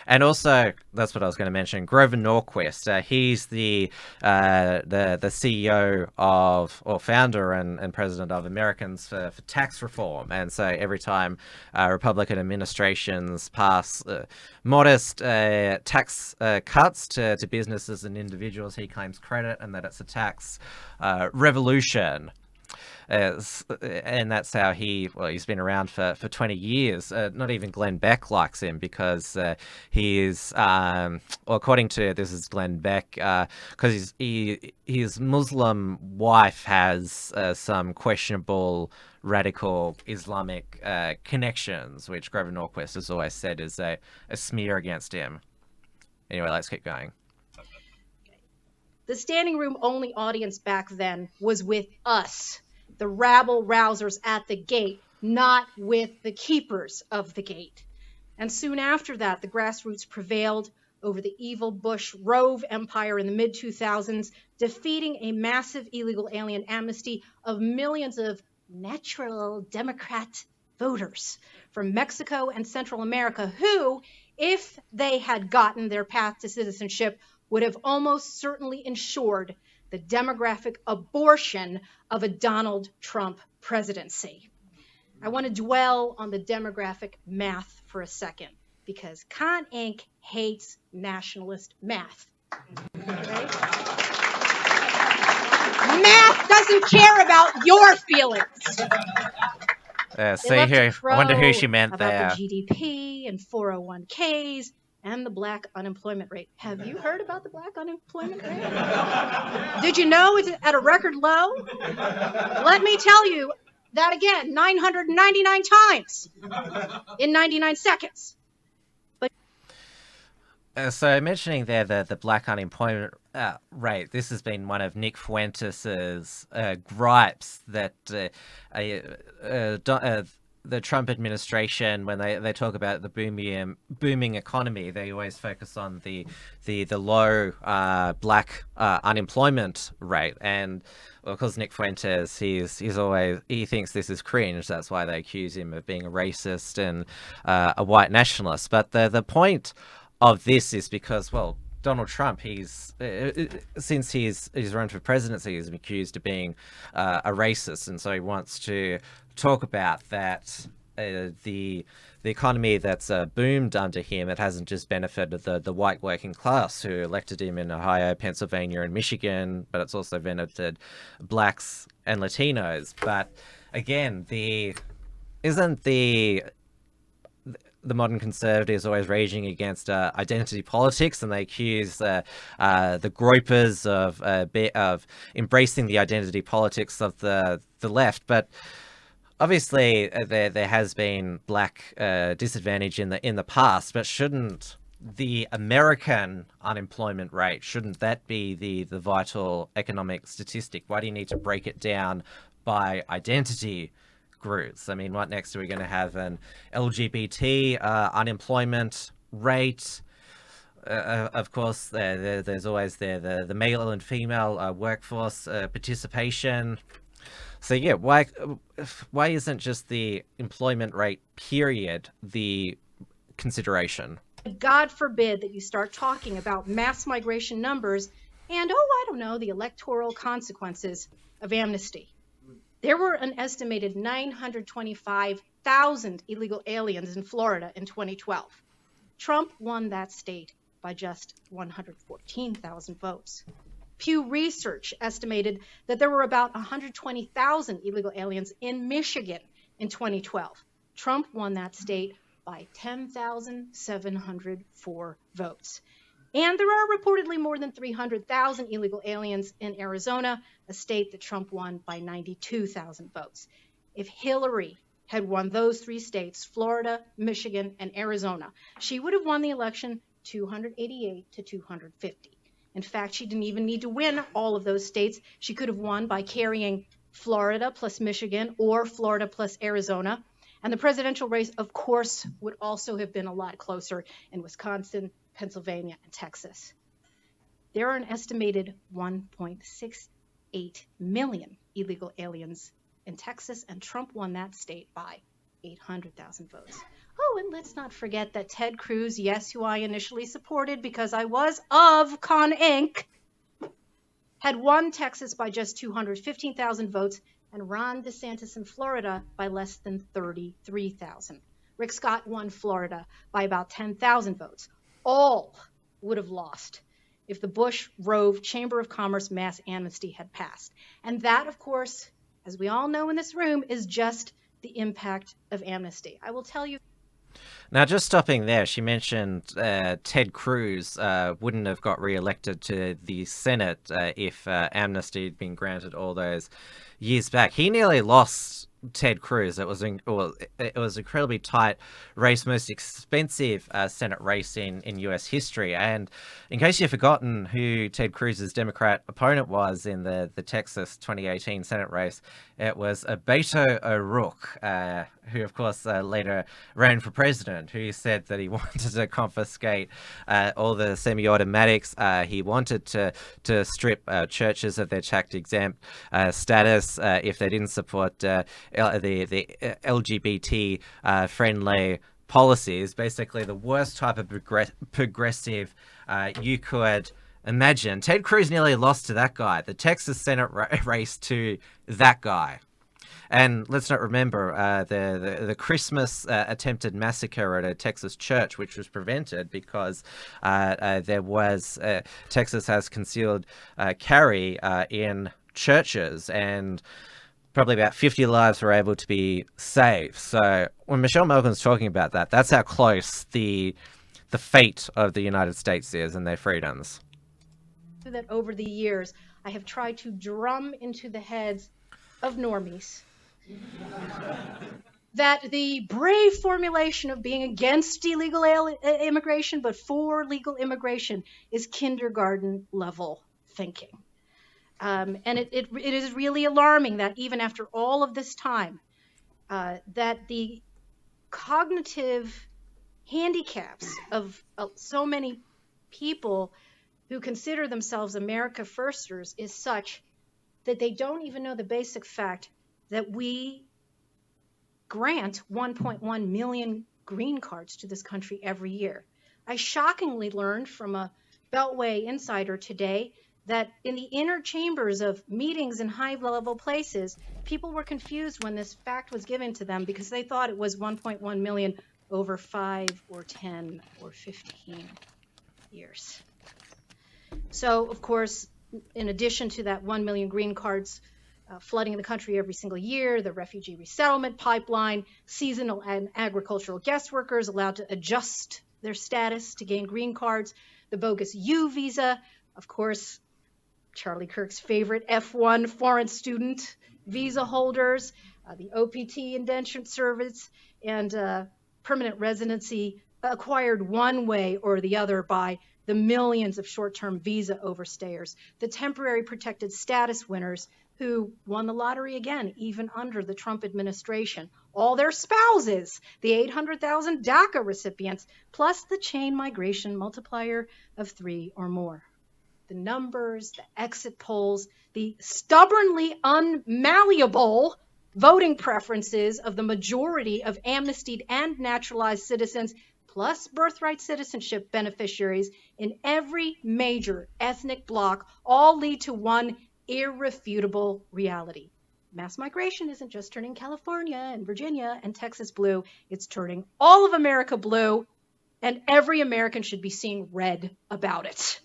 And also, that's what I was going to mention. Grover Norquist, he's the CEO of, or founder and president of Americans for Tax Reform. And so every time Republican administrations pass modest tax cuts to businesses and individuals, he claims credit and that it's a tax revolution. And that's how he's been around for 20 years. Not even Glenn Beck likes him because he is, according to, this is Glenn Beck, because his Muslim wife has some questionable radical Islamic connections, which Grover Norquist has always said is a smear against him. Anyway, let's keep going. The standing room only audience back then was with us, the rabble-rousers at the gate, not with the keepers of the gate. And soon after that, the grassroots prevailed over the evil Bush Rove empire in the mid-2000s, defeating a massive illegal alien amnesty of millions of natural Democrat voters from Mexico and Central America who, if they had gotten their path to citizenship, would have almost certainly ensured the demographic abortion of a Donald Trump presidency. I want to dwell on the demographic math for a second, because ConInc hates nationalist math. Okay? Math doesn't care about your feelings. See here, I wonder who she meant about there. The GDP and 401ks and the black unemployment rate. Have you heard about the black unemployment rate? Did you know it's at a record low? Let me tell you that again, 999 times in 99 seconds. So mentioning there the black unemployment rate, this has been one of Nick Fuentes's gripes that the Trump administration, when they talk about the booming economy, they always focus on the low black unemployment rate. And of course, Nick Fuentes, he thinks this is cringe. That's why they accuse him of being a racist and a white nationalist. But the point of this is because, well, Donald Trump, since he's run for presidency, he's been accused of being a racist, and so he wants to talk about that the economy that's boomed under him. It hasn't just benefited the white working class who elected him in Ohio, Pennsylvania, and Michigan, but it's also benefited blacks and Latinos. But again, isn't the modern conservatives always raging against identity politics, and they accuse the Groypers of embracing the identity politics of the left. But obviously, there has been black disadvantage in the past. But shouldn't the American unemployment rate, shouldn't that be the vital economic statistic? Why do you need to break it down by identity groups? I mean, what next are we going to have? An LGBT unemployment rate? Of course, there's always the male and female workforce participation. So yeah, why isn't just the employment rate period the consideration? God forbid that you start talking about mass migration numbers and, I don't know, the electoral consequences of amnesty. There were an estimated 925,000 illegal aliens in Florida in 2012. Trump won that state by just 114,000 votes. Pew Research estimated that there were about 120,000 illegal aliens in Michigan in 2012. Trump won that state by 10,704 votes. And there are reportedly more than 300,000 illegal aliens in Arizona, a state that Trump won by 92,000 votes. If Hillary had won those 3 states, Florida, Michigan, and Arizona, she would have won the election 288 to 250. In fact, she didn't even need to win all of those states. She could have won by carrying Florida plus Michigan or Florida plus Arizona. And the presidential race, of course, would also have been a lot closer in Wisconsin, Pennsylvania, and Texas. There are an estimated 1.68 million illegal aliens in Texas, and Trump won that state by 800,000 votes. Oh, and let's not forget that Ted Cruz, yes, who I initially supported because I was of ConInc, had won Texas by just 215,000 votes, and Ron DeSantis in Florida by less than 33,000. Rick Scott won Florida by about 10,000 votes. All would have lost if the Bush-Rove Chamber of Commerce mass amnesty had passed. And that, of course, as we all know in this room, is just the impact of amnesty. I will tell you. Now, just stopping there, she mentioned Ted Cruz wouldn't have got re-elected to the Senate if amnesty had been granted all those years back. He nearly lost Ted Cruz. It was an incredibly tight race, most expensive Senate race in US history. And in case you've forgotten who Ted Cruz's Democrat opponent was in the Texas 2018 Senate race, it was Beto O'Rourke, who of course later ran for president, who said that he wanted to confiscate all the semi-automatics. He wanted to strip churches of their tax-exempt status if they didn't support the LGBT friendly policies. Basically the worst type of progressive you could imagine. Ted Cruz nearly lost to that guy, the Texas Senate race to that guy. And let's not remember the Christmas attempted massacre at a Texas church, which was prevented because there was Texas has concealed carry in churches, and probably about 50 lives were able to be saved. So when Michelle Malkin's talking about that, that's how close the fate of the United States is and their freedoms. That over the years, I have tried to drum into the heads of normies that the brave formulation of being against illegal immigration but for legal immigration is kindergarten level thinking. And it is really alarming that even after all of this time, that the cognitive handicaps of so many people who consider themselves America Firsters is such that they don't even know the basic fact that we grant 1.1 million green cards to this country every year. I shockingly learned from a Beltway insider today that in the inner chambers of meetings in high-level places, people were confused when this fact was given to them because they thought it was 1.1 million over 5 or 10 or 15 years. So, of course, in addition to that 1 million green cards flooding the country every single year, the refugee resettlement pipeline, seasonal and agricultural guest workers allowed to adjust their status to gain green cards, the bogus U visa, of course, Charlie Kirk's favorite F1 foreign student visa holders, the OPT indentured service, and permanent residency acquired one way or the other by the millions of short-term visa overstayers, the temporary protected status winners who won the lottery again, even under the Trump administration, all their spouses, the 800,000 DACA recipients, plus the chain migration multiplier of 3 or more. The numbers, the exit polls, the stubbornly unmalleable voting preferences of the majority of amnestied and naturalized citizens, plus birthright citizenship beneficiaries in every major ethnic bloc, all lead to one irrefutable reality. Mass migration isn't just turning California and Virginia and Texas blue, it's turning all of America blue, and every American should be seeing red about it.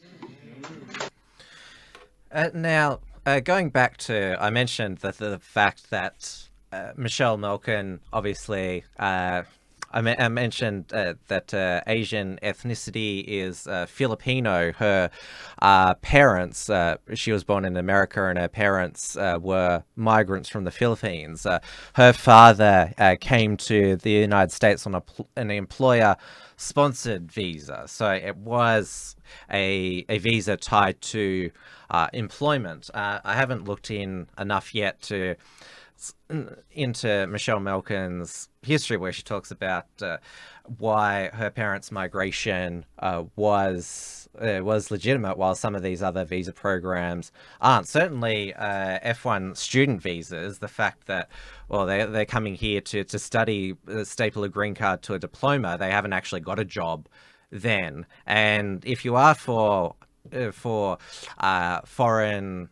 Now, going back to, I mentioned the fact that Michelle Malkin, obviously, I I mentioned that Asian ethnicity is Filipino. Her parents, she was born in America, and her parents were migrants from the Philippines. Her father came to the United States on an employer-sponsored visa, so it was a visa tied to employment. I haven't looked in enough yet into Michelle Malkin's history, where she talks about why her parents' migration was legitimate, while some of these other visa programs aren't. Certainly, F1 student visas, the fact that, well, they're coming here to study, staple a green card to a diploma, they haven't actually got a job then. And if you are for foreign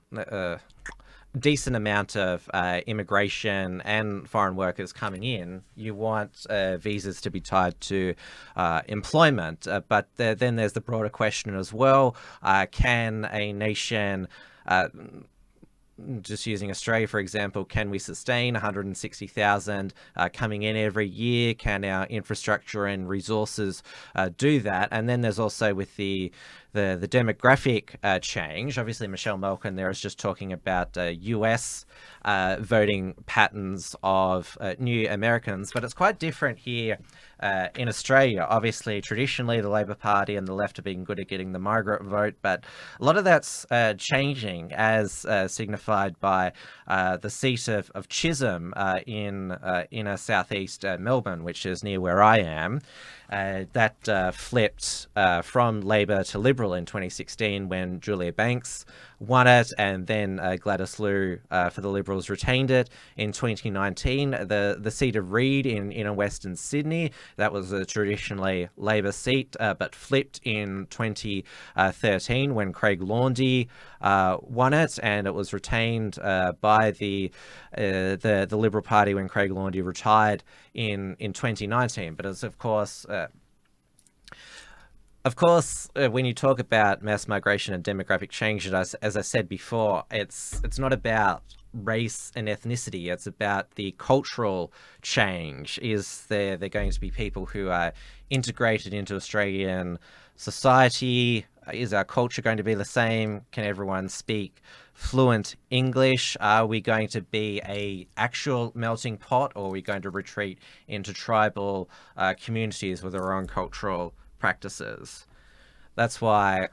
decent amount of immigration and foreign workers coming in, you want visas to be tied to employment. But then there's the broader question as well. Can a nation, just using Australia, for example, can we sustain 160,000 coming in every year? Can our infrastructure and resources do that? And then there's also with the demographic change. Obviously, Michelle Malkin there is just talking about US voting patterns of new Americans, but it's quite different here in Australia. Obviously, traditionally, the Labor Party and the left have been good at getting the migrant vote, but a lot of that's changing, as signified by the seat of Chisholm in inner southeast Melbourne, which is near where I am. That flipped from Labor to Liberal in 2016 when Julia Banks won it, and then Gladys Liu for the Liberals retained it in 2019. The seat of Reid in inner western Sydney, that was a traditionally Labor seat, but flipped in 2013 when Craig Laundy won it, and it was retained by the Liberal Party when Craig Laundy retired in 2019. But it's of course, when you talk about mass migration and demographic change, as I said before, it's not about race and ethnicity. It's about the cultural change. Is there going to be people who are integrated into Australian society? Is our culture going to be the same? Can everyone speak fluent English? Are we going to be a actual melting pot, or are we going to retreat into tribal communities with our own cultural practices? That's why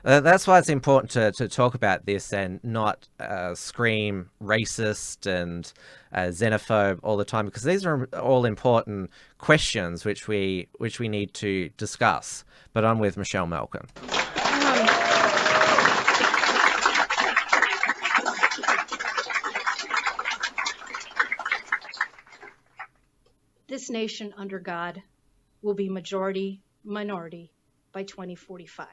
it's important to talk about this and not scream racist and xenophobe all the time, because these are all important questions which we need to discuss. But I'm with Michelle Malkin. This nation under God will be majority minority by 2045.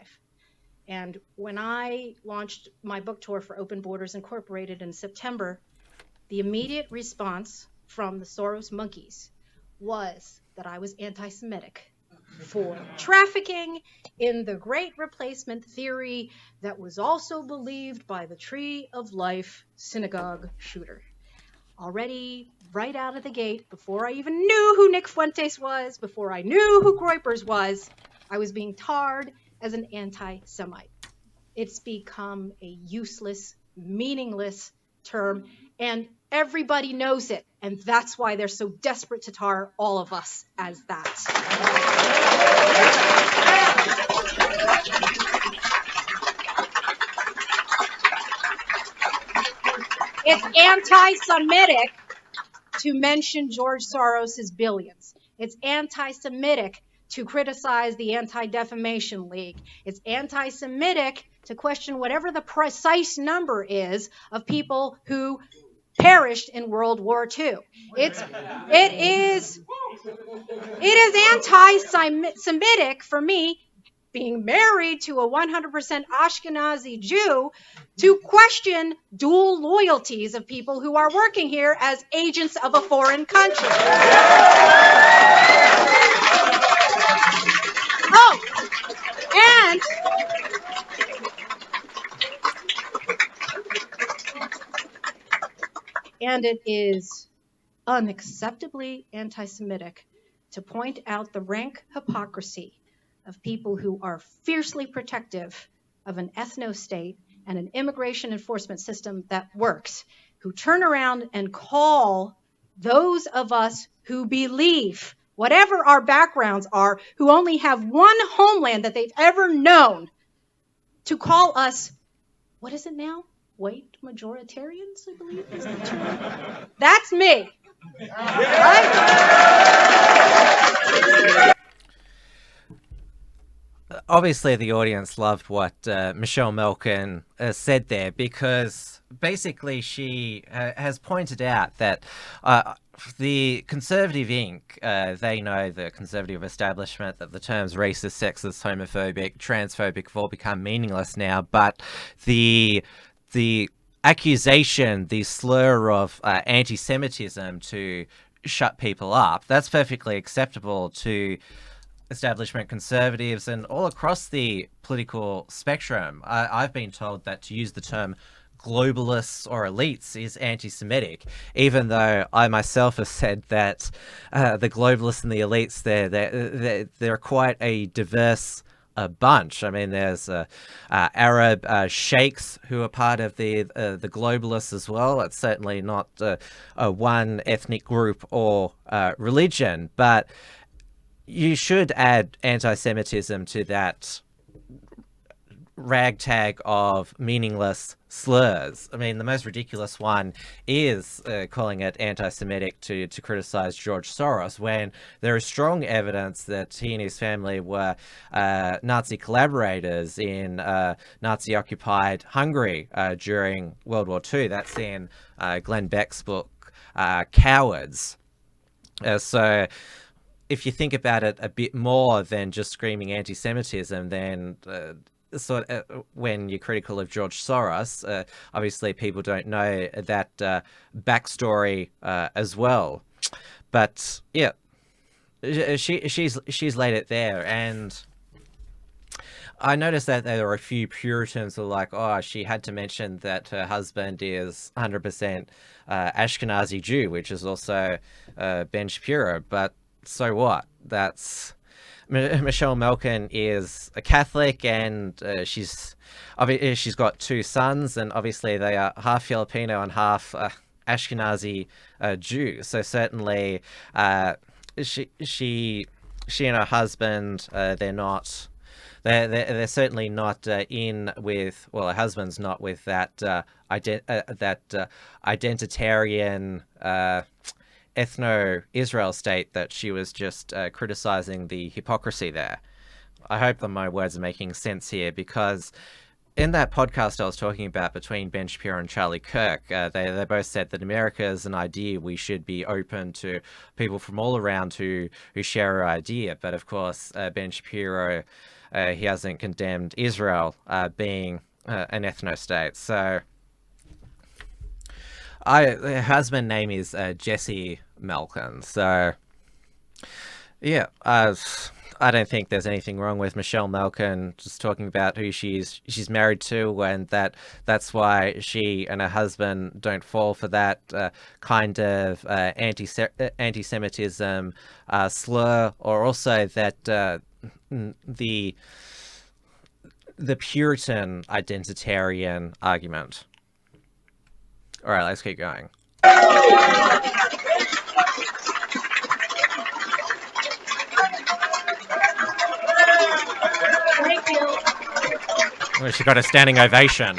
And when I launched my book tour for Open Borders Incorporated in September, the immediate response from the Soros monkeys was that I was anti-Semitic for trafficking in the Great Replacement theory that was also believed by the Tree of Life synagogue shooter. Already right out of the gate, before I even knew who Nick Fuentes was, before I knew who Groypers was, I was being tarred as an anti-Semite. It's become a useless, meaningless term, and everybody knows it, and that's why they're so desperate to tar all of us as that. It's anti-Semitic to mention George Soros's billions. It's anti-Semitic to criticize the Anti-Defamation League. It's anti-Semitic to question whatever the precise number is of people who perished in World War II. It is anti-Semitic for me, being married to a 100% Ashkenazi Jew, to question dual loyalties of people who are working here as agents of a foreign country. And it is unacceptably anti-Semitic to point out the rank hypocrisy of people who are fiercely protective of an ethno-state and an immigration enforcement system that works, who turn around and call those of us who believe, whatever our backgrounds are, who only have one homeland that they've ever known, to call us, what is it now? White majoritarians, I believe is the term. That's me. Right? Obviously, the audience loved what Michelle Malkin said there, because basically she has pointed out that the conservative Inc., they know, the conservative establishment, that the terms racist, sexist, homophobic, transphobic have all become meaningless now, but the accusation, the slur of anti-Semitism to shut people up, that's perfectly acceptable to establishment conservatives and all across the political spectrum. I've been told that to use the term globalists or elites is anti-Semitic, even though I myself have said that the globalists and the elites, they're quite a diverse bunch. I mean, there's Arab sheikhs who are part of the globalists as well. It's certainly not one ethnic group or religion, but you should add anti-Semitism to that ragtag of meaningless slurs. I mean, the most ridiculous one is calling it anti-Semitic to criticize George Soros, when there is strong evidence that he and his family were Nazi collaborators in Nazi-occupied Hungary during World War II. That's in Glenn Beck's book, Cowards. So if you think about it a bit more than just screaming anti-Semitism, then when you're critical of George Soros, obviously people don't know that backstory as well. But yeah, she's laid it there, and I noticed that there were a few Puritans who were like, oh, she had to mention that her husband is 100% Ashkenazi Jew, which is also Ben Shapiro, but so what? That's Michelle Malkin is a Catholic, and she's got two sons, and obviously they are half Filipino and half Ashkenazi Jew. So certainly, she and her husband, they're certainly not in with, well, her husband's not with that identitarian ethno-Israel state that she was just criticizing the hypocrisy there. I hope that my words are making sense here, because in that podcast I was talking about between Ben Shapiro and Charlie Kirk, they both said that America is an idea. We should be open to people from all around who share our idea. But of course, Ben Shapiro, he hasn't condemned Israel being an ethno-state. So her husband's name is Jesse Malkin. So yeah, I don't think there's anything wrong with Michelle Malkin just talking about who she's married to, and that's why she and her husband don't fall for that kind of anti-Semitism slur, or also that the Puritan identitarian argument. All right, let's keep going. Thank you. Well, she got a standing ovation.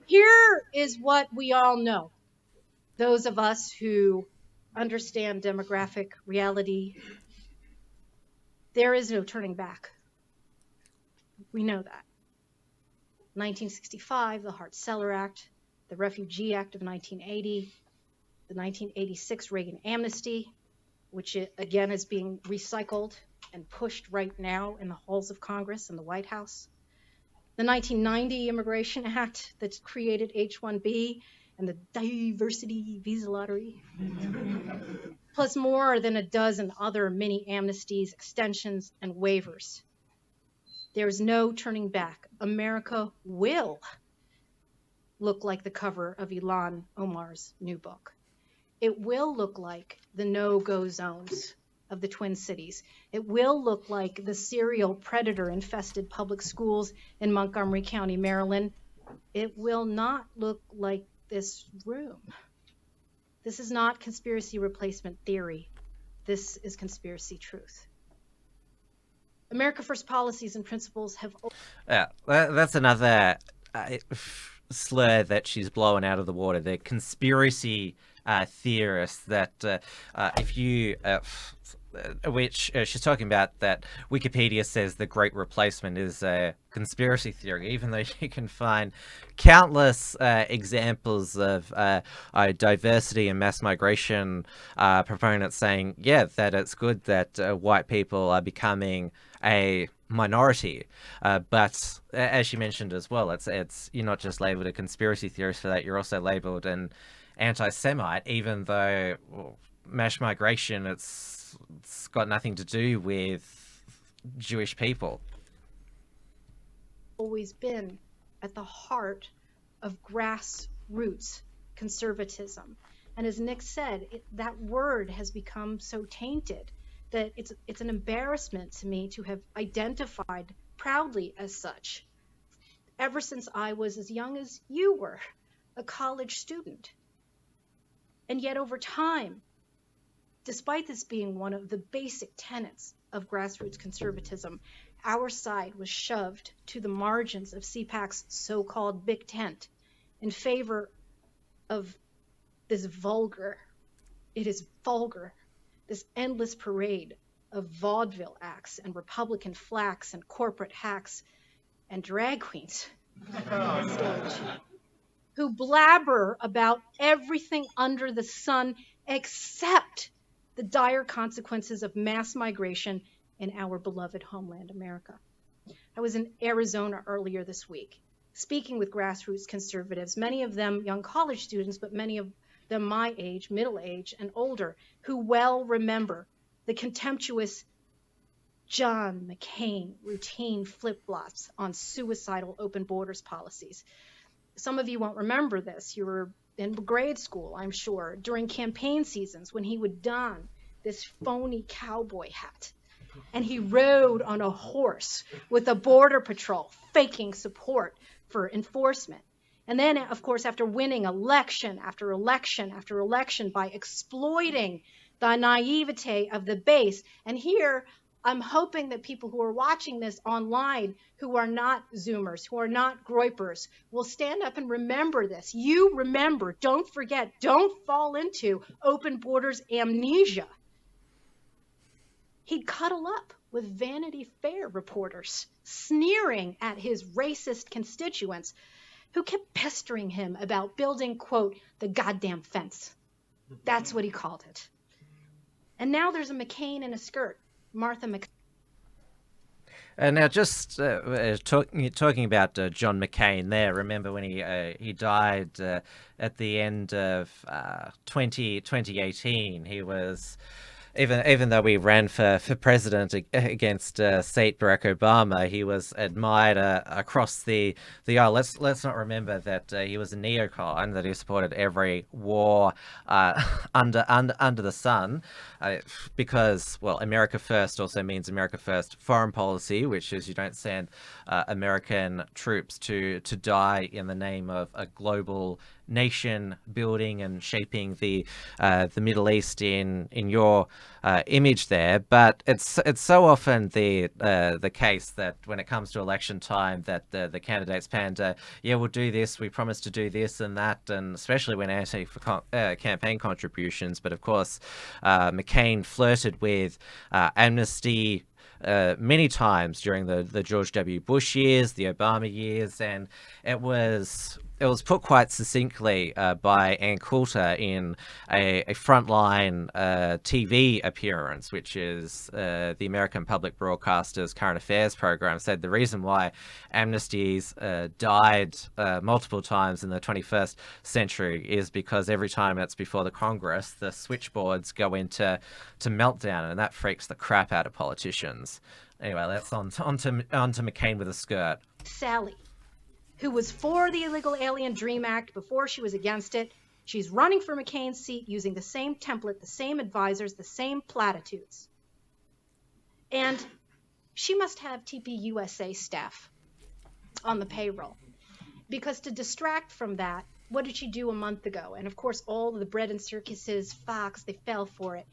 Here is what we all know. Those of us who understand demographic reality, there is no turning back. We know that. 1965, the Hart-Celler Act, the Refugee Act of 1980, the 1986 Reagan Amnesty, which again is being recycled and pushed right now in the halls of Congress and the White House. The 1990 Immigration Act that created H-1B and the diversity visa lottery, plus more than a dozen other mini amnesties, extensions, and waivers. There is no turning back. America will look like the cover of Ilhan Omar's new book. It will look like the no-go zones of the Twin Cities. It will look like the serial predator-infested public schools in Montgomery County, Maryland. It will not look like this room. This is not conspiracy replacement theory. This is conspiracy truth. America First policies and principles have... That's another slur that she's blowing out of the water. The conspiracy theorists that if you... which she's talking about that Wikipedia says the Great Replacement is a conspiracy theory, even though you can find countless examples of diversity and mass migration proponents saying, yeah, that it's good that white people are becoming a minority. But as you mentioned as well, it's you're not just labeled a conspiracy theorist for that, you're also labeled an anti-Semite, even though mass migration, it's got nothing to do with Jewish people. Always been at the heart of grassroots conservatism. And as Nick said, that word has become so tainted that it's an embarrassment to me to have identified proudly as such ever since I was as young as you were, a college student. And yet over time, despite this being one of the basic tenets of grassroots conservatism, our side was shoved to the margins of CPAC's so-called big tent in favor of this vulgar, this endless parade of vaudeville acts and Republican flacks and corporate hacks and drag queens on stage who blabber about everything under the sun except the dire consequences of mass migration in our beloved homeland, America. I was in Arizona earlier this week, speaking with grassroots conservatives, many of them young college students, but many of them my age, middle age, and older, who well remember the contemptuous John McCain routine flip-flops on suicidal open borders policies. Some of you won't remember this. You were in grade school, I'm sure, during campaign seasons when he would don this phony cowboy hat. And he rode on a horse with a border patrol, faking support for enforcement. And then, of course, after winning election after election after election by exploiting the naivete of the base. And here, I'm hoping that people who are watching this online, who are not Zoomers, who are not Groypers, will stand up and remember this. You remember, don't forget, don't fall into open borders amnesia. He'd cuddle up with Vanity Fair reporters, sneering at his racist constituents who kept pestering him about building, quote, the goddamn fence. That's what he called it. And now there's a McCain in a skirt, Martha McCain. Now, just talking about John McCain there, remember when he died at the end of 2018, he was... Even though he ran for president against State Barack Obama, he was admired across the aisle. Let's not remember that he was a neocon, that he supported every war under the sun, because, well, America First also means America First foreign policy, which is you don't send American troops to die in the name of a global nation building and shaping the Middle East in your image there. But it's so often the case that when it comes to election time that the candidates pander, yeah, we'll do this, we promise to do this and that, and especially when asking for campaign contributions. But of course, McCain flirted with amnesty many times during the George W. Bush years, the Obama years, and it was put quite succinctly by Ann Coulter in a Frontline TV appearance, which is the American Public Broadcaster's current affairs program. Said the reason why amnesties died multiple times in the 21st century is because every time it's before the Congress, the switchboards go into meltdown, and that freaks the crap out of politicians. Anyway, that's on to McCain with a skirt. Sally, who was for the Illegal Alien Dream Act before she was against it. She's running for McCain's seat using the same template, the same advisors, the same platitudes. And she must have TPUSA staff on the payroll. Because to distract from that, what did she do a month ago? And of course, all of the bread and circuses, Fox, they fell for it.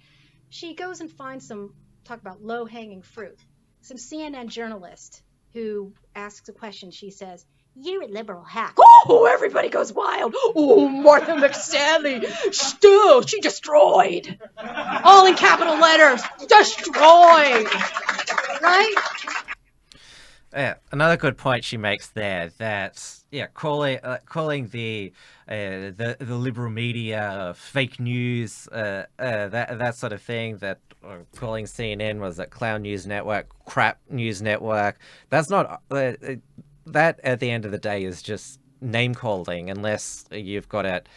She goes and finds some, talk about low-hanging fruit, some CNN journalist who asks a question. She says, "You're a liberal hack." Oh, everybody goes wild. Oh, Martha McSally, still, she destroyed. All in capital letters, destroyed. Right? Yeah, another good point she makes there, that calling the liberal media fake news, that sort of thing, that calling CNN was a clown news network, crap news network. That's not that at the end of the day is just name calling, unless you've got it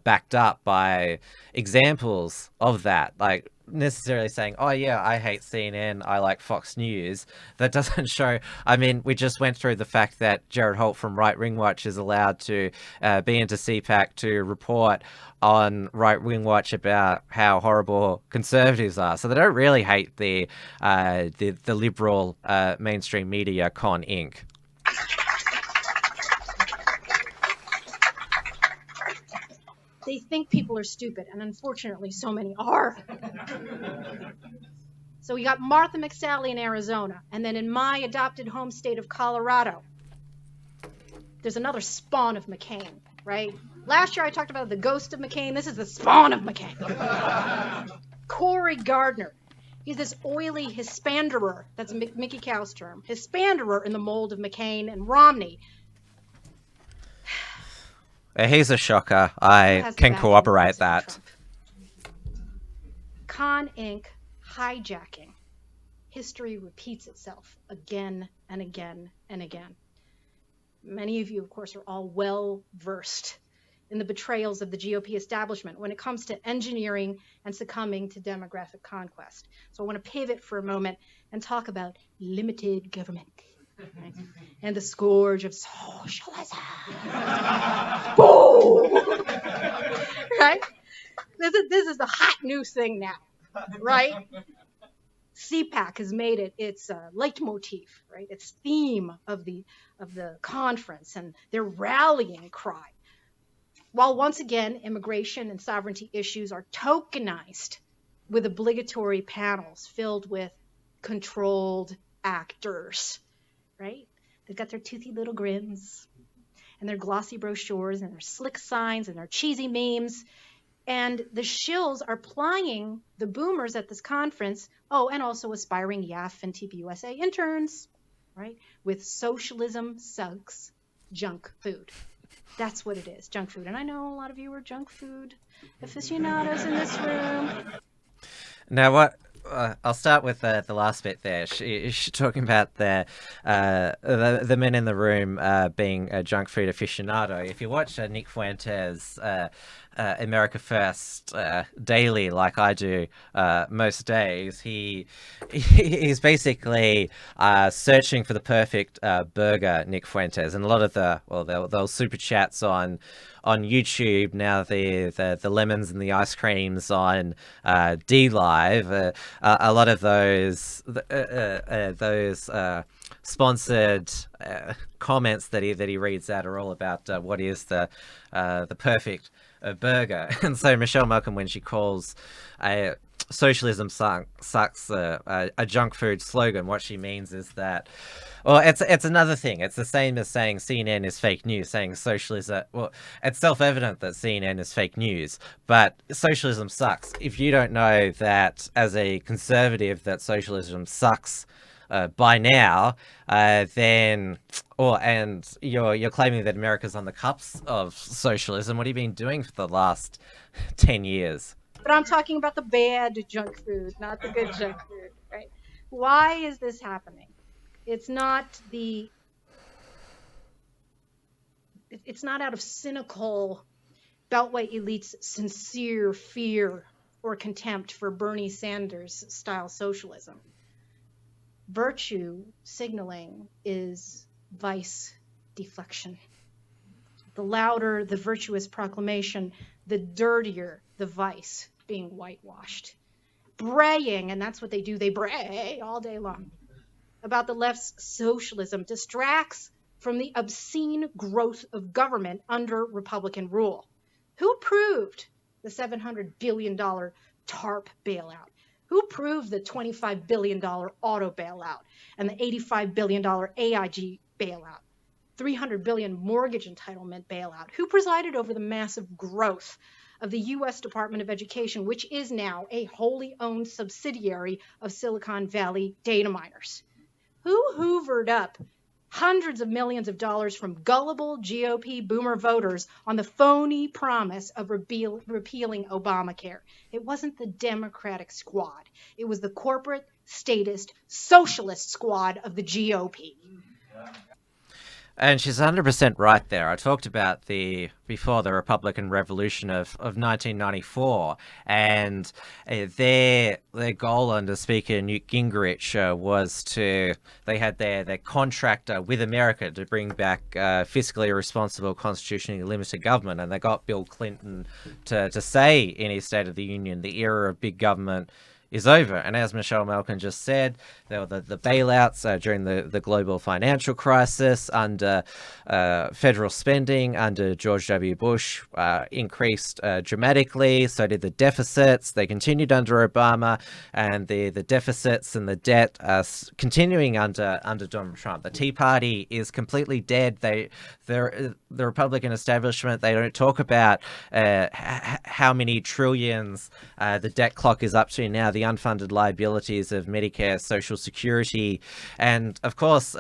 backed up by examples of that, like necessarily saying, oh yeah, I hate CNN, I like Fox News. That doesn't show. I mean, we just went through the fact that Jared Holt from Right Wing Watch is allowed to be into CPAC to report on Right Wing Watch about how horrible conservatives are. So they don't really hate the liberal mainstream media, ConInc. They think people are stupid, and unfortunately, so many are. So we got Martha McSally in Arizona, and then in my adopted home state of Colorado, there's another spawn of McCain, right? Last year I talked about the ghost of McCain. This is the spawn of McCain. Cory Gardner. He's this oily Hispanderer. That's Mickey Cow's term. Hispanderer in the mold of McCain and Romney. He's a shocker. I can corroborate that. ConInc hijacking. History repeats itself again and again and again. Many of you, of course, are all well versed in the betrayals of the GOP establishment when it comes to engineering and succumbing to demographic conquest. So I want to pivot for a moment and talk about limited government. Right? And the scourge of socialism. Boom! Right? This is the hot new thing now, right? CPAC has made it its leitmotif, right? Its theme of the conference and their rallying cry. While once again, immigration and sovereignty issues are tokenized with obligatory panels filled with controlled actors. Right? They've got their toothy little grins and their glossy brochures and their slick signs and their cheesy memes. And the shills are plying the boomers at this conference, and also aspiring YAF and TPUSA interns, right? With socialism sucks junk food. That's what it is, junk food. And I know a lot of you are junk food aficionados in this room. Now, what? I'll start with the last bit there. She's talking about the men in the room being a junk food aficionado. If you watch Nick Fuentes' America First daily, like I do most days, he's basically searching for the perfect burger, Nick Fuentes, and a lot of those super chats on YouTube now, the lemons and the ice creams on D Live, a lot of those sponsored comments that he reads out are all about what is the perfect burger. And so Michelle Malkin, when she calls socialism sucks a junk food slogan, what she means is that, well, it's another thing. It's the same as saying CNN is fake news, saying socialism. Well, it's self-evident that CNN is fake news, but socialism sucks. If you don't know that as a conservative that socialism sucks by now, then you're claiming that America's on the cups of socialism. What have you been doing for the last 10 years? But I'm talking about the bad junk food, not the good junk food, right? Why is this happening? It's not out of cynical Beltway elites' sincere fear or contempt for Bernie Sanders style socialism. Virtue signaling is vice deflection. The louder the virtuous proclamation, the dirtier the vice being whitewashed. Braying, and that's what they do, they bray all day long, about the left's socialism distracts from the obscene growth of government under Republican rule. Who approved the $700 billion TARP bailout? Who approved the $25 billion auto bailout and the $85 billion AIG bailout? $300 billion mortgage entitlement bailout? Who presided over the massive growth of the U.S. Department of Education, which is now a wholly owned subsidiary of Silicon Valley data miners? Who hoovered up hundreds of millions of dollars from gullible GOP boomer voters on the phony promise of repealing Obamacare? It wasn't the Democratic squad. It was the corporate, statist, socialist squad of the GOP. And she's 100% right there. I talked about before the Republican Revolution of 1994, and their goal under Speaker Newt Gingrich was they had their contract with America to bring back fiscally responsible, constitutionally limited government, and they got Bill Clinton to say in his State of the Union, the era of big government is over. And as Michelle Malkin just said, there were the bailouts during the global financial crisis, under federal spending under George W. Bush increased dramatically. So did the deficits. They continued under Obama, and the deficits and the debt continuing under Donald Trump. The Tea Party is completely dead. The Republican establishment, they don't talk about how many trillions the debt clock is up to now, the unfunded liabilities of Medicare, Social Security. And of course,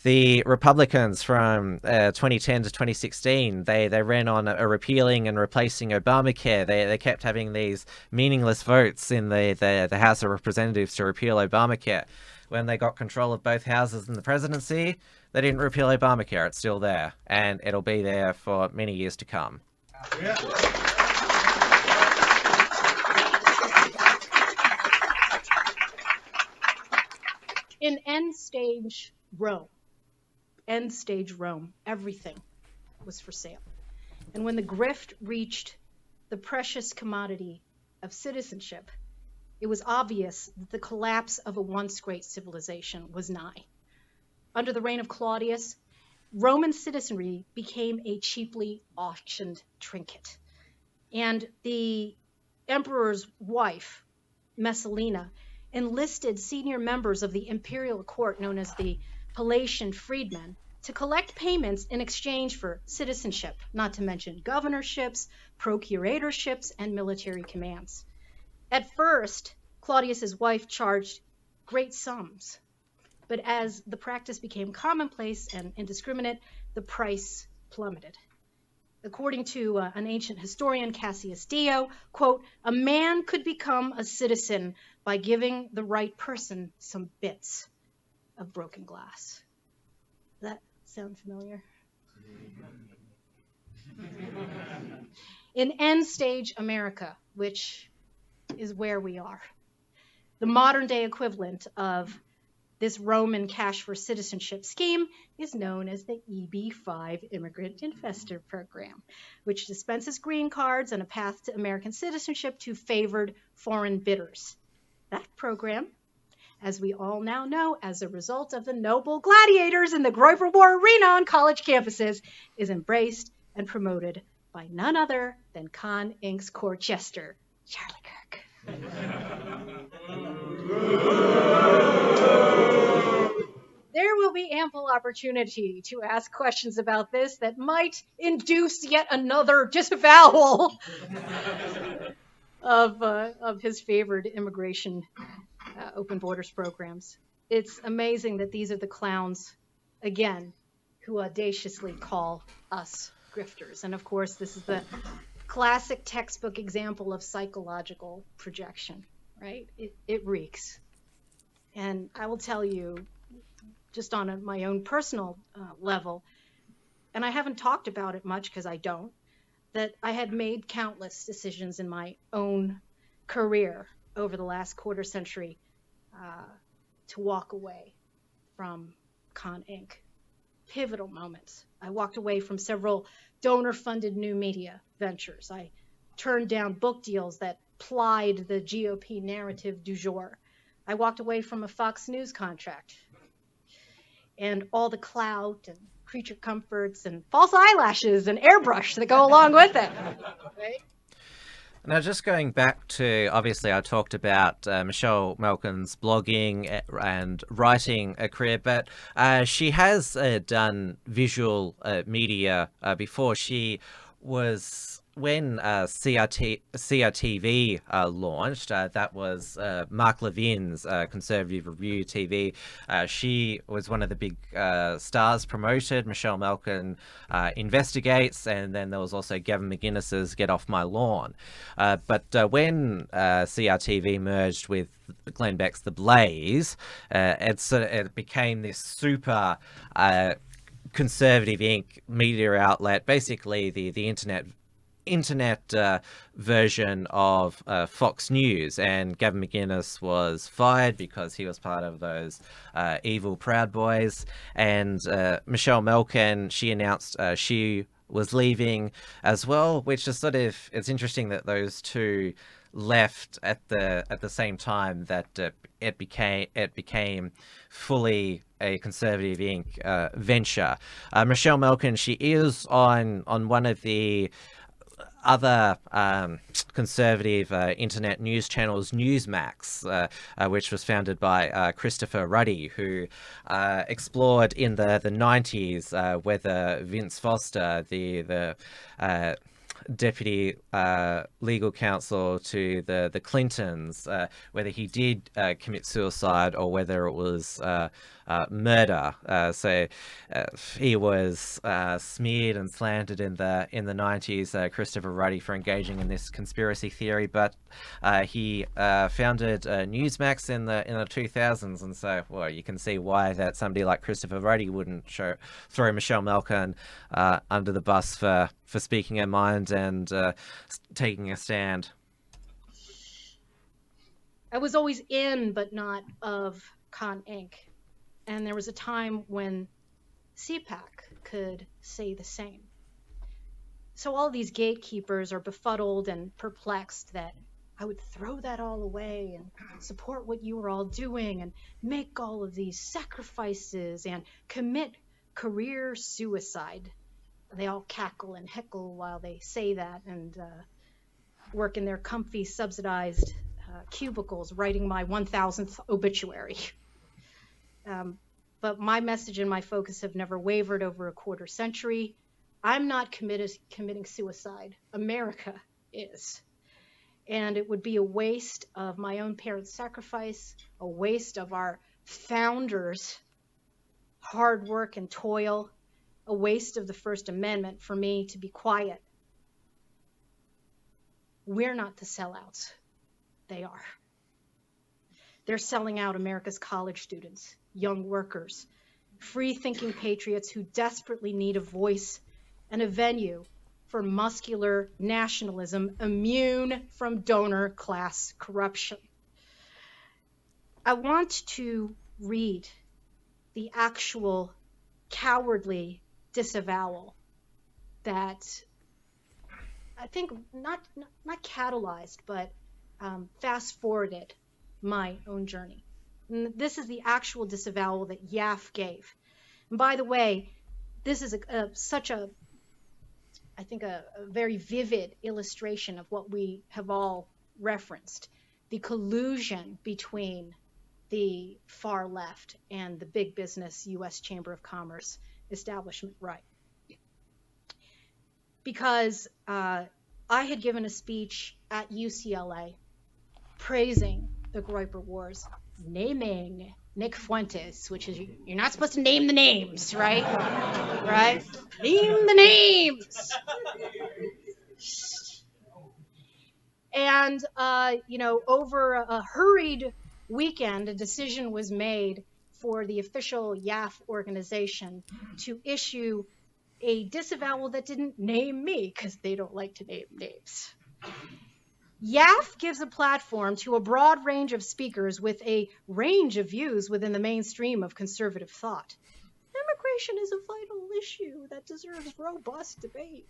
the Republicans from 2010 to 2016, they ran on a repealing and replacing Obamacare. They kept having these meaningless votes in the House of Representatives to repeal Obamacare. When they got control of both houses in the presidency, they didn't repeal Obamacare. It's still there, and it'll be there for many years to come. Yeah. In end stage Rome, everything was for sale. And when the grift reached the precious commodity of citizenship, it was obvious that the collapse of a once great civilization was nigh. Under the reign of Claudius, Roman citizenry became a cheaply auctioned trinket. And the emperor's wife, Messalina, enlisted senior members of the imperial court, known as the Palatian freedmen, to collect payments in exchange for citizenship, not to mention governorships, procuratorships, and military commands. At first, Claudius's wife charged great sums, but as the practice became commonplace and indiscriminate, the price plummeted. According to an ancient historian, Cassius Dio, quote, "A man could become a citizen by giving the right person some bits of broken glass." Does that sound familiar? In end stage America, which is where we are, the modern day equivalent of this Roman cash for citizenship scheme is known as the EB-5 Immigrant Investor Program, which dispenses green cards and a path to American citizenship to favored foreign bidders. That program, as we all now know, as a result of the noble gladiators in the Groyper War arena on college campuses, is embraced and promoted by none other than ConInc's Corchester, Charlie Kirk. There will be ample opportunity to ask questions about this that might induce yet another disavowal of his favored immigration open borders programs. It's amazing that these are the clowns, again, who audaciously call us grifters. And of course, this is the classic textbook example of psychological projection, right? It reeks. And I will tell you, just on my own personal level, and I haven't talked about it much because I don't, that I had made countless decisions in my own career over the last quarter century to walk away from ConInc. pivotal moments. I walked away from several donor-funded new media ventures. I turned down book deals that plied the GOP narrative du jour. I walked away from a Fox News contract and all the clout and creature comforts and false eyelashes and airbrush that go along with it. Right? Now, just going back to, obviously, I talked about Michelle Malkin's blogging and writing career, but she has done visual media before. She was, when CRTV launched, that was Mark Levin's Conservative Review TV. She was one of the big stars promoted. Michelle Malkin investigates, and then there was also Gavin McInnes's Get Off My Lawn. But when CRTV merged with Glenn Beck's The Blaze, it became this super conservative Inc. media outlet, basically the internet version of Fox News, and Gavin McInnes was fired because he was part of those evil Proud Boys, and Michelle Malkin, she announced she was leaving as well, which is sort of, it's interesting that those two left at the same time that it became fully a Conservative Inc. Venture. Michelle Malkin, she is on one of the other conservative internet news channels, Newsmax, which was founded by Christopher Ruddy, who explored in the 90s whether Vince Foster, the deputy legal counsel to the Clintons, whether he did commit suicide or whether it was murder. So he was smeared and slandered in the 90s, Christopher Ruddy, for engaging in this conspiracy theory, but he founded Newsmax in the 2000s, and so, well, you can see why that somebody like Christopher Ruddy wouldn't throw Michelle Malkin under the bus for speaking her mind and taking a stand. I was always in, but not of ConInc. And there was a time when CPAC could say the same. So all these gatekeepers are befuddled and perplexed that I would throw that all away and support what you were all doing and make all of these sacrifices and commit career suicide. They all cackle and heckle while they say that and work in their comfy, subsidized cubicles writing my 1000th obituary. But my message and my focus have never wavered over a quarter century. I'm not committing suicide. America is. And it would be a waste of my own parents' sacrifice, a waste of our founders' hard work and toil, a waste of the First Amendment for me to be quiet. We're not the sellouts. They are. They're selling out America's college students, young workers, free-thinking patriots who desperately need a voice and a venue for muscular nationalism immune from donor class corruption. I want to read the actual cowardly disavowal that I think not catalyzed, but fast-forwarded my own journey. And this is the actual disavowal that YAF gave. And by the way, this is such a very vivid illustration of what we have all referenced, the collusion between the far left and the big business U.S. Chamber of Commerce establishment right. Because I had given a speech at UCLA praising the Groyper Wars, naming Nick Fuentes, which is, you're not supposed to name the names, right? Right? Name the names! And, over a hurried weekend, a decision was made for the official YAF organization to issue a disavowal that didn't name me, because they don't like to name names. YAF gives a platform to a broad range of speakers with a range of views within the mainstream of conservative thought. immigration is a vital issue that deserves robust debate.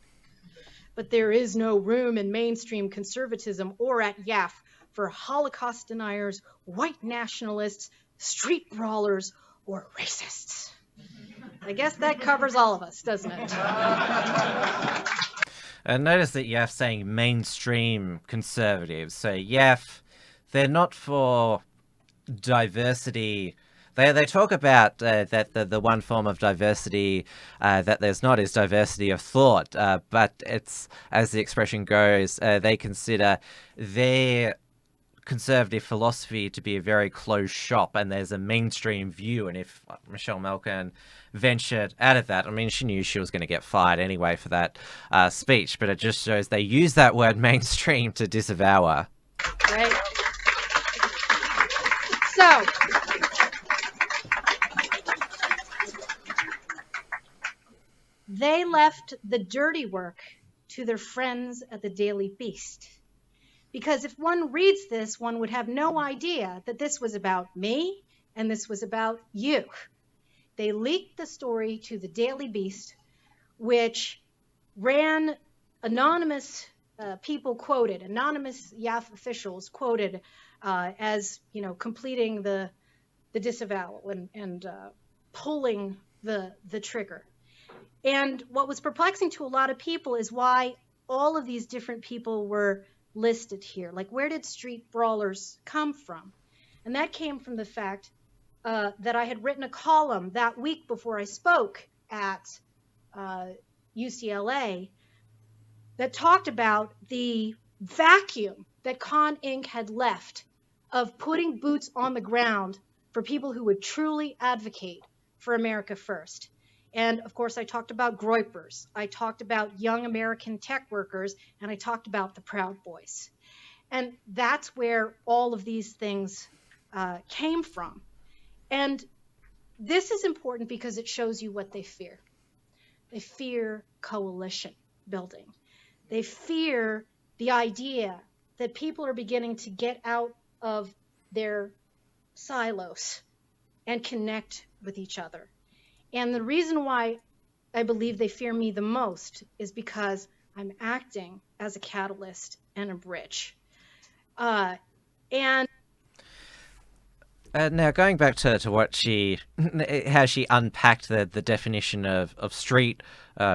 But there is no room in mainstream conservatism or at YAF for Holocaust deniers, white nationalists, street brawlers, or racists. I guess that covers all of us, doesn't it? And notice that YAF's saying mainstream conservatives. So YAF, they're not for diversity. They talk about that the one form of diversity that there's not is diversity of thought, but it's, as the expression goes, they consider their conservative philosophy to be a very closed shop, and there's a mainstream view. And if Michelle Malkin ventured out of that, I mean, she knew she was going to get fired anyway for that speech, but it just shows they use that word mainstream to disavow her. Right. So, they left the dirty work to their friends at the Daily Beast. Because if one reads this, one would have no idea that this was about me and this was about you. They leaked the story to the Daily Beast, which ran anonymous people quoted, anonymous YAF officials quoted as, completing the disavowal and pulling the trigger. And what was perplexing to a lot of people is why all of these different people were listed here. Like, where did street brawlers come from? And that came from the fact that I had written a column that week before I spoke at UCLA that talked about the vacuum that ConInc had left of putting boots on the ground for people who would truly advocate for America first. And of course, I talked about Groypers, I talked about young American tech workers, and I talked about the Proud Boys. And that's where all of these things came from. And this is important because it shows you what they fear. They fear coalition building. They fear the idea that people are beginning to get out of their silos and connect with each other. And the reason why I believe they fear me the most is because I'm acting as a catalyst and a bridge. And now going back to what how she unpacked the definition of street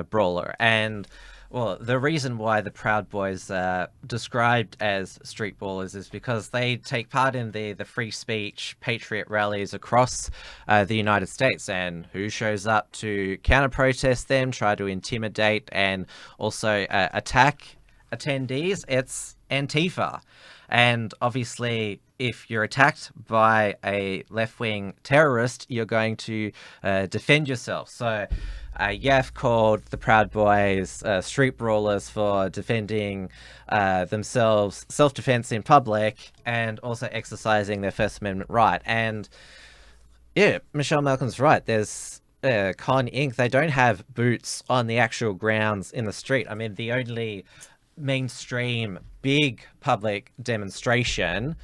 brawler, and well, the reason why the Proud Boys are described as street brawlers is because they take part in the free speech patriot rallies across the United States, and who shows up to counter-protest them, try to intimidate and also attack attendees? It's Antifa. And obviously, if you're attacked by a left-wing terrorist, you're going to defend yourself. So YAF called the Proud Boys street brawlers for defending themselves, self-defense in public, and also exercising their First Amendment right. And yeah, Michelle Malkin's right. There's ConInc. They don't have boots on the actual grounds in the street. I mean, the only mainstream big public demonstration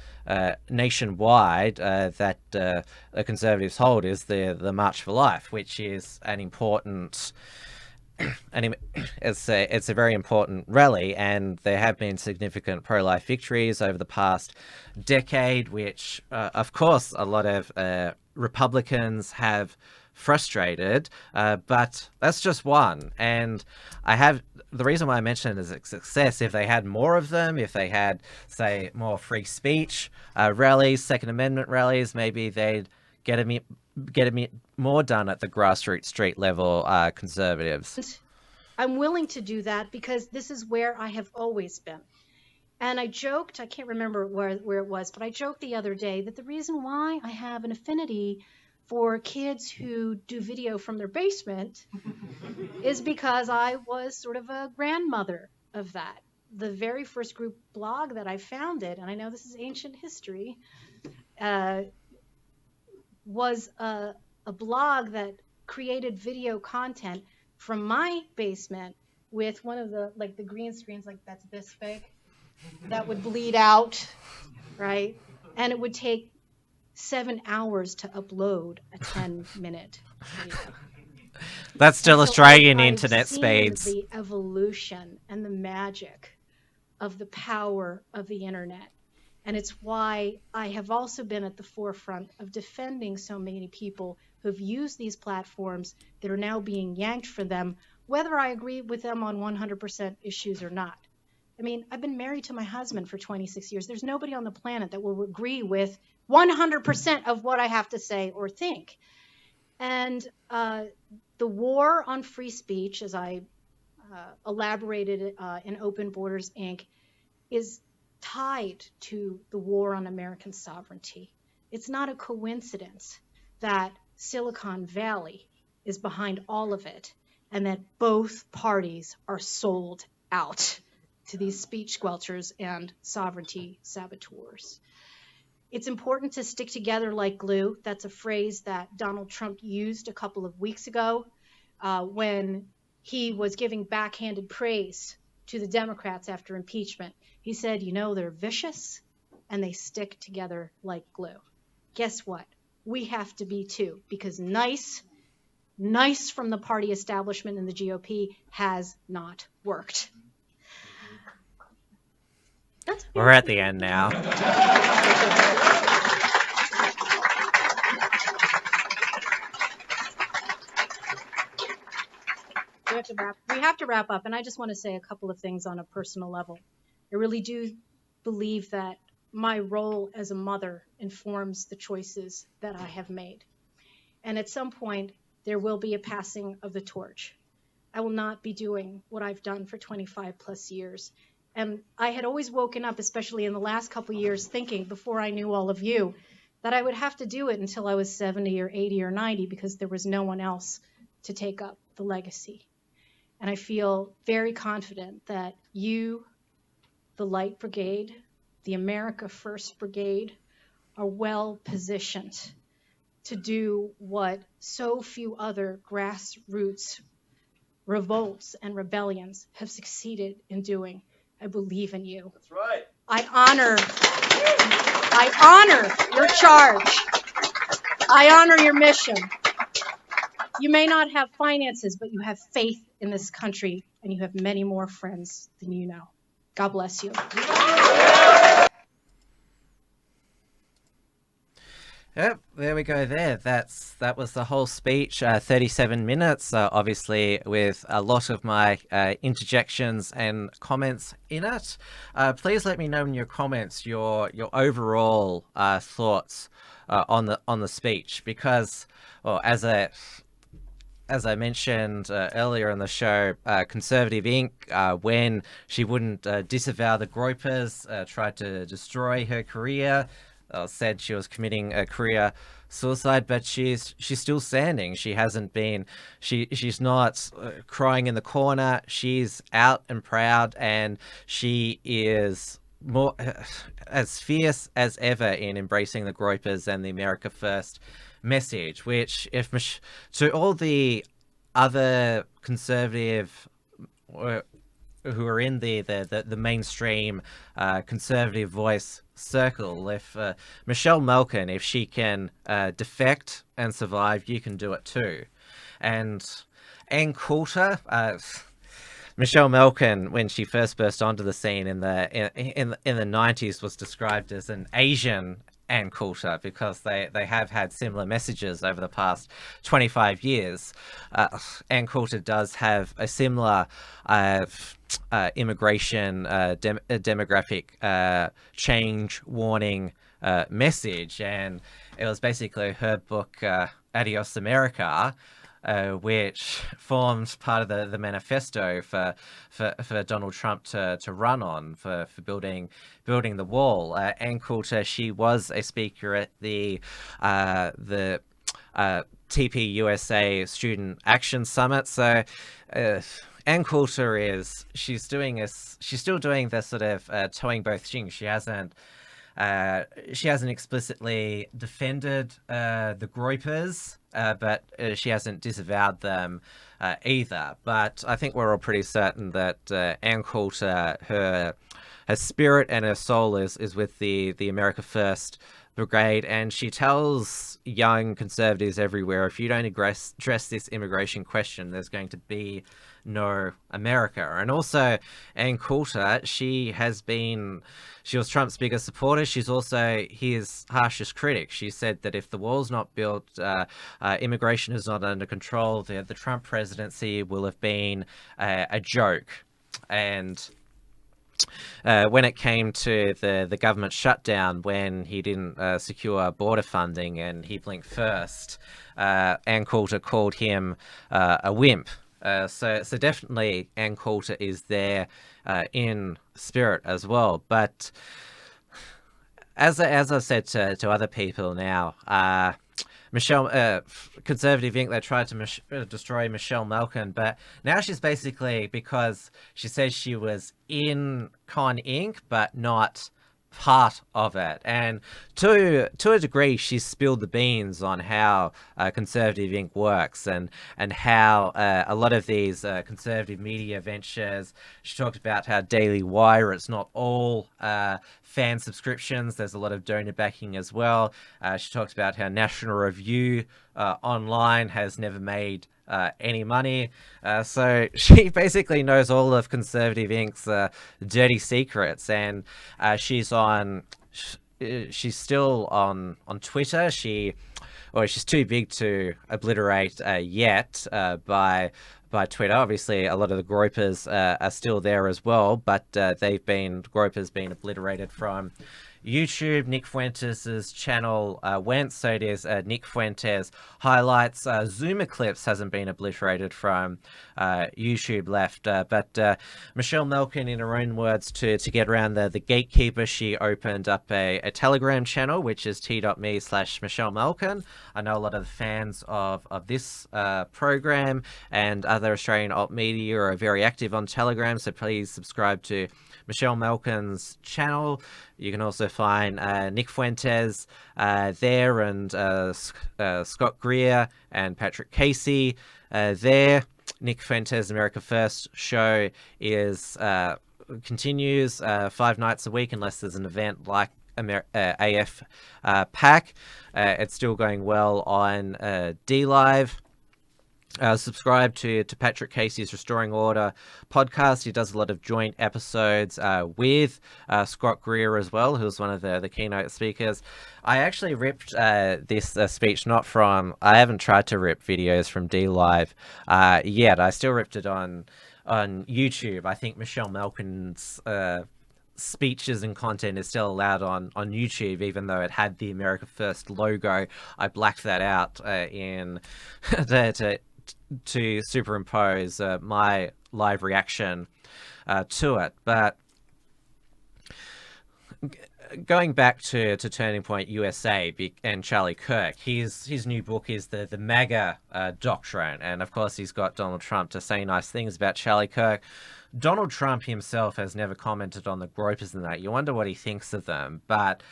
nationwide that the Conservatives hold is the March for Life, which is an important it's a very important rally, and there have been significant pro-life victories over the past decade, which of course a lot of Republicans have frustrated, but that's just one. And the reason why I mention it as a success, if they had more of them, if they had, say, more free speech rallies, Second Amendment rallies, maybe they'd get a bit more done at the grassroots street level, conservatives. I'm willing to do that because this is where I have always been. And I joked, I can't remember where it was, but I joked the other day that the reason why I have an affinity for kids who do video from their basement is because I was sort of a grandmother of that. The very first group blog that I founded, and I know this is ancient history, was a blog that created video content from my basement with one of the green screens, that's this big, that would bleed out, right? And it would take 7 hours to upload a 10-minute video. That's still And so Australian I've internet seen speeds. the evolution and the magic of the power of the internet. And it's why I have also been at the forefront of defending so many people who've used these platforms that are now being yanked from them, whether I agree with them on 100% issues or not. I mean, I've been married to my husband for 26 years. There's nobody on the planet that will agree with 100% of what I have to say or think. And the war on free speech, as I elaborated in Open Borders, Inc., is tied to the war on American sovereignty. It's not a coincidence that Silicon Valley is behind all of it and that both parties are sold out to these speech squelchers and sovereignty saboteurs. It's important to stick together like glue. That's a phrase that Donald Trump used a couple of weeks ago when he was giving backhanded praise to the Democrats after impeachment. He said, you know, they're vicious and they stick together like glue. Guess what? We have to be too, because nice from the party establishment in the GOP has not worked. We're at the end now. We have to wrap up, and I just want to say a couple of things on a personal level. I really do believe that my role as a mother informs the choices that I have made. And at some point, there will be a passing of the torch. I will not be doing what I've done for 25 plus years. And I had always woken up, especially in the last couple of years, thinking before I knew all of you, that I would have to do it until I was 70 or 80 or 90 because there was no one else to take up the legacy. And I feel very confident that you, the Light Brigade, the America First Brigade, are well positioned to do what so few other grassroots revolts and rebellions have succeeded in doing. I believe in you. That's right. I honor your charge. I honor your mission. You may not have finances, but you have faith in this country, and you have many more friends than you know. God bless you. Yep, there we go there. That was the whole speech, 37 minutes, obviously with a lot of my interjections and comments in it. Please let me know in your comments your overall thoughts on the speech, because, well, as I mentioned earlier in the show, Conservative Inc., when she wouldn't disavow the Groypers, tried to destroy her career, said she was committing a career suicide, but she's still standing. She hasn't been, she's not crying in the corner. She's out and proud, and she is more as fierce as ever in embracing the Groypers and the America First message, which, if to all the other conservative who are in the mainstream conservative voice circle, if Michelle Malkin, if she can defect and survive, you can do it too. And Ann Coulter, Michelle Malkin, when she first burst onto the scene in the 90s, was described as an Asian Ann Coulter, because they have had similar messages over the past 25 years. Ann Coulter does have a similar immigration demographic change warning message, and it was basically her book Adios America, which forms part of the manifesto for Donald Trump to run on for building the wall. Ann Coulter, she was a speaker at the TPUSA Student Action Summit. So Ann Coulter she's still doing this sort of towing both strings. She hasn't explicitly defended the Groypers, but she hasn't disavowed them either. But I think we're all pretty certain that Ann Coulter, her spirit and her soul is with the America First brigade, and she tells young conservatives everywhere, if you don't address this immigration question, there's going to be no America. And also Ann Coulter, she was Trump's biggest supporter. She's also his harshest critic. She said that if the wall's not built, immigration is not under control, the Trump presidency will have been a joke. And when it came to the government shutdown, when he didn't secure border funding and he blinked first, Ann Coulter called him a wimp. So definitely Ann Coulter is there in spirit as well. But as I've said to other people now, Michelle, Conservative Inc., they tried to destroy Michelle Malkin, but now she's basically, because she says she was in ConInc, but not part of it. And to a degree, she spilled the beans on how Conservative Inc. works and how a lot of these conservative media ventures. She talked about how Daily Wire, it's not all fan subscriptions. There's a lot of donor backing as well. She talked about how National Review online has never made any money. So she basically knows all of Conservative Inc.'s dirty secrets, and she's still on Twitter. She's too big to obliterate yet by Twitter. Obviously, a lot of the Groypers are still there as well, but Groyper's been obliterated from YouTube. Nick Fuentes' channel went, so it is Nick Fuentes highlights. Zoomer clips hasn't been obliterated from YouTube left, but Michelle Malkin, in her own words, to get around the gatekeeper, she opened up a Telegram channel, which is t.me/Michelle Malkin. I know a lot of the fans of this program and other Australian alt media are very active on Telegram, so please subscribe to Michelle Malkin's channel. You can also find Nick Fuentes there, and Scott Greer and Patrick Casey there. Nick Fuentes' America First show continues 5 nights a week, unless there's an event like AFPAC. It's still going well on D-Live. Subscribe to Patrick Casey's Restoring Order podcast. He does a lot of joint episodes with Scott Greer as well, who's one of the keynote speakers. I actually ripped this speech not from... I haven't tried to rip videos from D-Live yet. I still ripped it on YouTube. I think Michelle Malkin's speeches and content is still allowed on YouTube, even though it had the America First logo. I blacked that out to superimpose my live reaction to it. But going back to Turning Point USA and Charlie Kirk, his new book is the MAGA Doctrine, and of course he's got Donald Trump to say nice things about Charlie Kirk. Donald Trump himself has never commented on the Groypers and that. You wonder what he thinks of them, but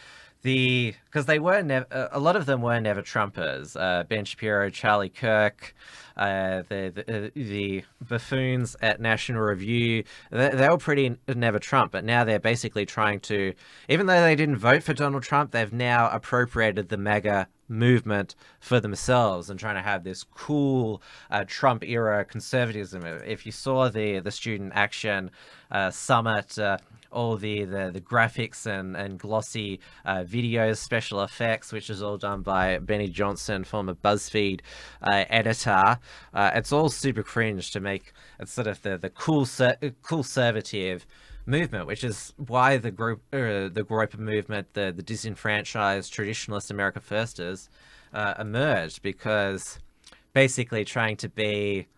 because they were a lot of them were never Trumpers. Ben Shapiro, Charlie Kirk, the buffoons at National Review, they were pretty never Trump, but now they're basically trying to, even though they didn't vote for Donald Trump, they've now appropriated the MAGA movement for themselves and trying to have this cool Trump era conservatism. If you saw the student action summit, all the graphics and glossy videos, special effects, which is all done by Benny Johnson, former BuzzFeed editor. It's all super cringe to make it sort of the cool conservative movement, which is why the Groyper movement, the disenfranchised traditionalist America Firsters emerged, because basically trying to be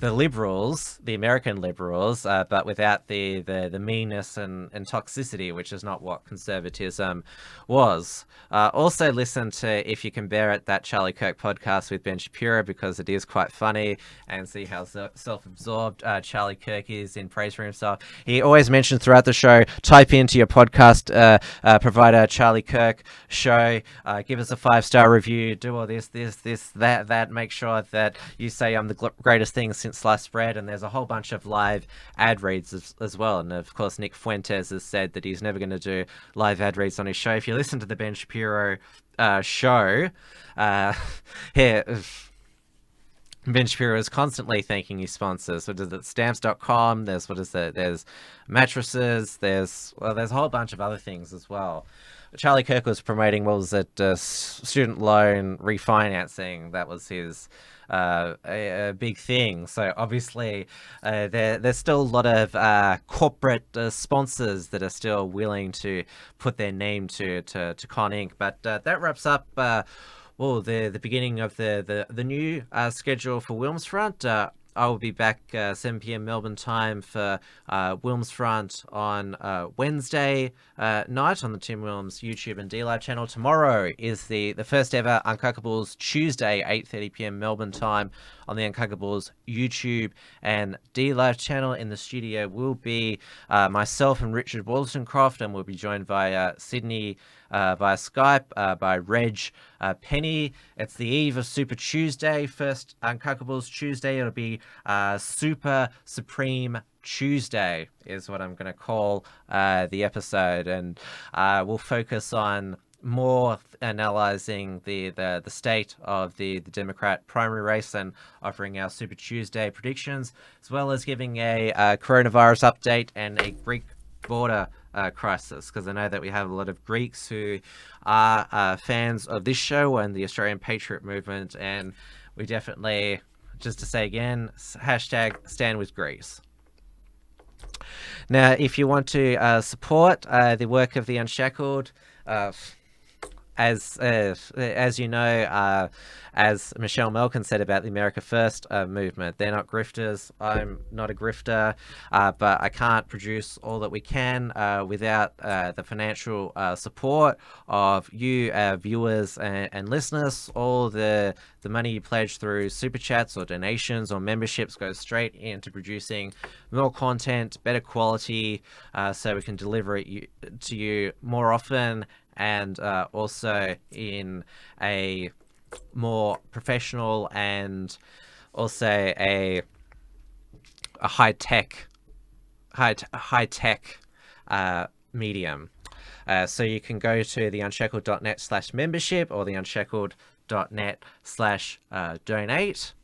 the liberals, the American liberals, but without the meanness and toxicity, which is not what conservatism was. Also listen to If You Can Bear It, that Charlie Kirk podcast with Ben Shapiro, because it is quite funny, and see how self-absorbed Charlie Kirk is in praise for himself. He always mentions throughout the show, type into your podcast provider Charlie Kirk show, give us a 5-star review, do all this, that, make sure that you say I'm the greatest thing since since sliced bread, and there's a whole bunch of live ad reads as well. And of course, Nick Fuentes has said that he's never going to do live ad reads on his show. If you listen to the Ben Shapiro show, here. Ben Shapiro is constantly thanking his sponsors. What is it? Stamps.com. There's mattresses. There's a whole bunch of other things as well. Charlie Kirk was promoting, student loan refinancing. That was his a big thing. So obviously there's still a lot of corporate sponsors that are still willing to put their name to ConInc. But that wraps up the beginning of the new schedule for WilmsFront. I will be back 7 p.m. Melbourne time for WilmsFront on Wednesday night on the Tim Wilms YouTube and D-Live channel. Tomorrow is the first ever Uncockables Tuesday, 8:30 p.m. Melbourne time on the Uncockables YouTube and D-Live channel. In the studio will be myself and Richard Wollstonecroft, and we'll be joined by Sydney via Skype, by Reg Penny. It's the eve of Super Tuesday, first Uncockables Tuesday. It'll be Super Supreme Tuesday is what I'm going to call the episode, and we'll focus on more analysing the state of the Democrat primary race and offering our Super Tuesday predictions, as well as giving a coronavirus update and a Greek border crisis, because I know that we have a lot of Greeks who are fans of this show and the Australian Patriot movement, and we definitely, just to say again, hashtag stand with Greece. Now, if you want to support the work of the Unshackled, as you know, as Michelle Malkin said about the America First movement, they're not grifters. I'm not a grifter, but I can't produce all that we can without the financial support of you, our viewers and listeners. All the money you pledge through super chats or donations or memberships goes straight into producing more content, better quality, so we can deliver it to you more often, and also in a more professional and also a high-tech medium. So you can go to theunshackled.net/membership or theunshackled.net/donate.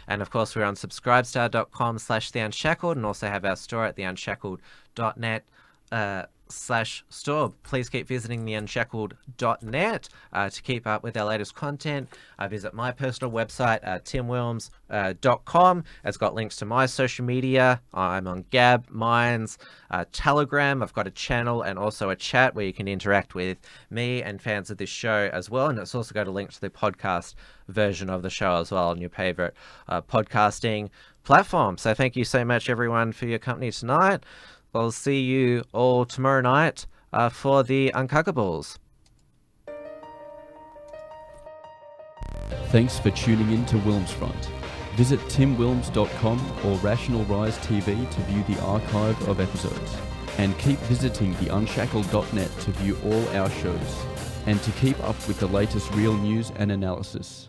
And of course, we're on subscribestar.com/theunshackled, and also have our store at theunshackled.net/store. Please keep visiting theunshackled.net to keep up with our latest content. Visit my personal website, timwilms.com. It's got links to my social media. I'm on Gab, Minds, Telegram. I've got a channel and also a chat where you can interact with me and fans of this show as well. And it's also got a link to the podcast version of the show as well on your favorite podcasting platform. So thank you so much, everyone, for your company tonight. I'll see you all tomorrow night for the Uncockables. Thanks for tuning in to WilmsFront. Visit timwilms.com or Rational Rise TV to view the archive of episodes. And keep visiting theunshackled.net to view all our shows and to keep up with the latest real news and analysis.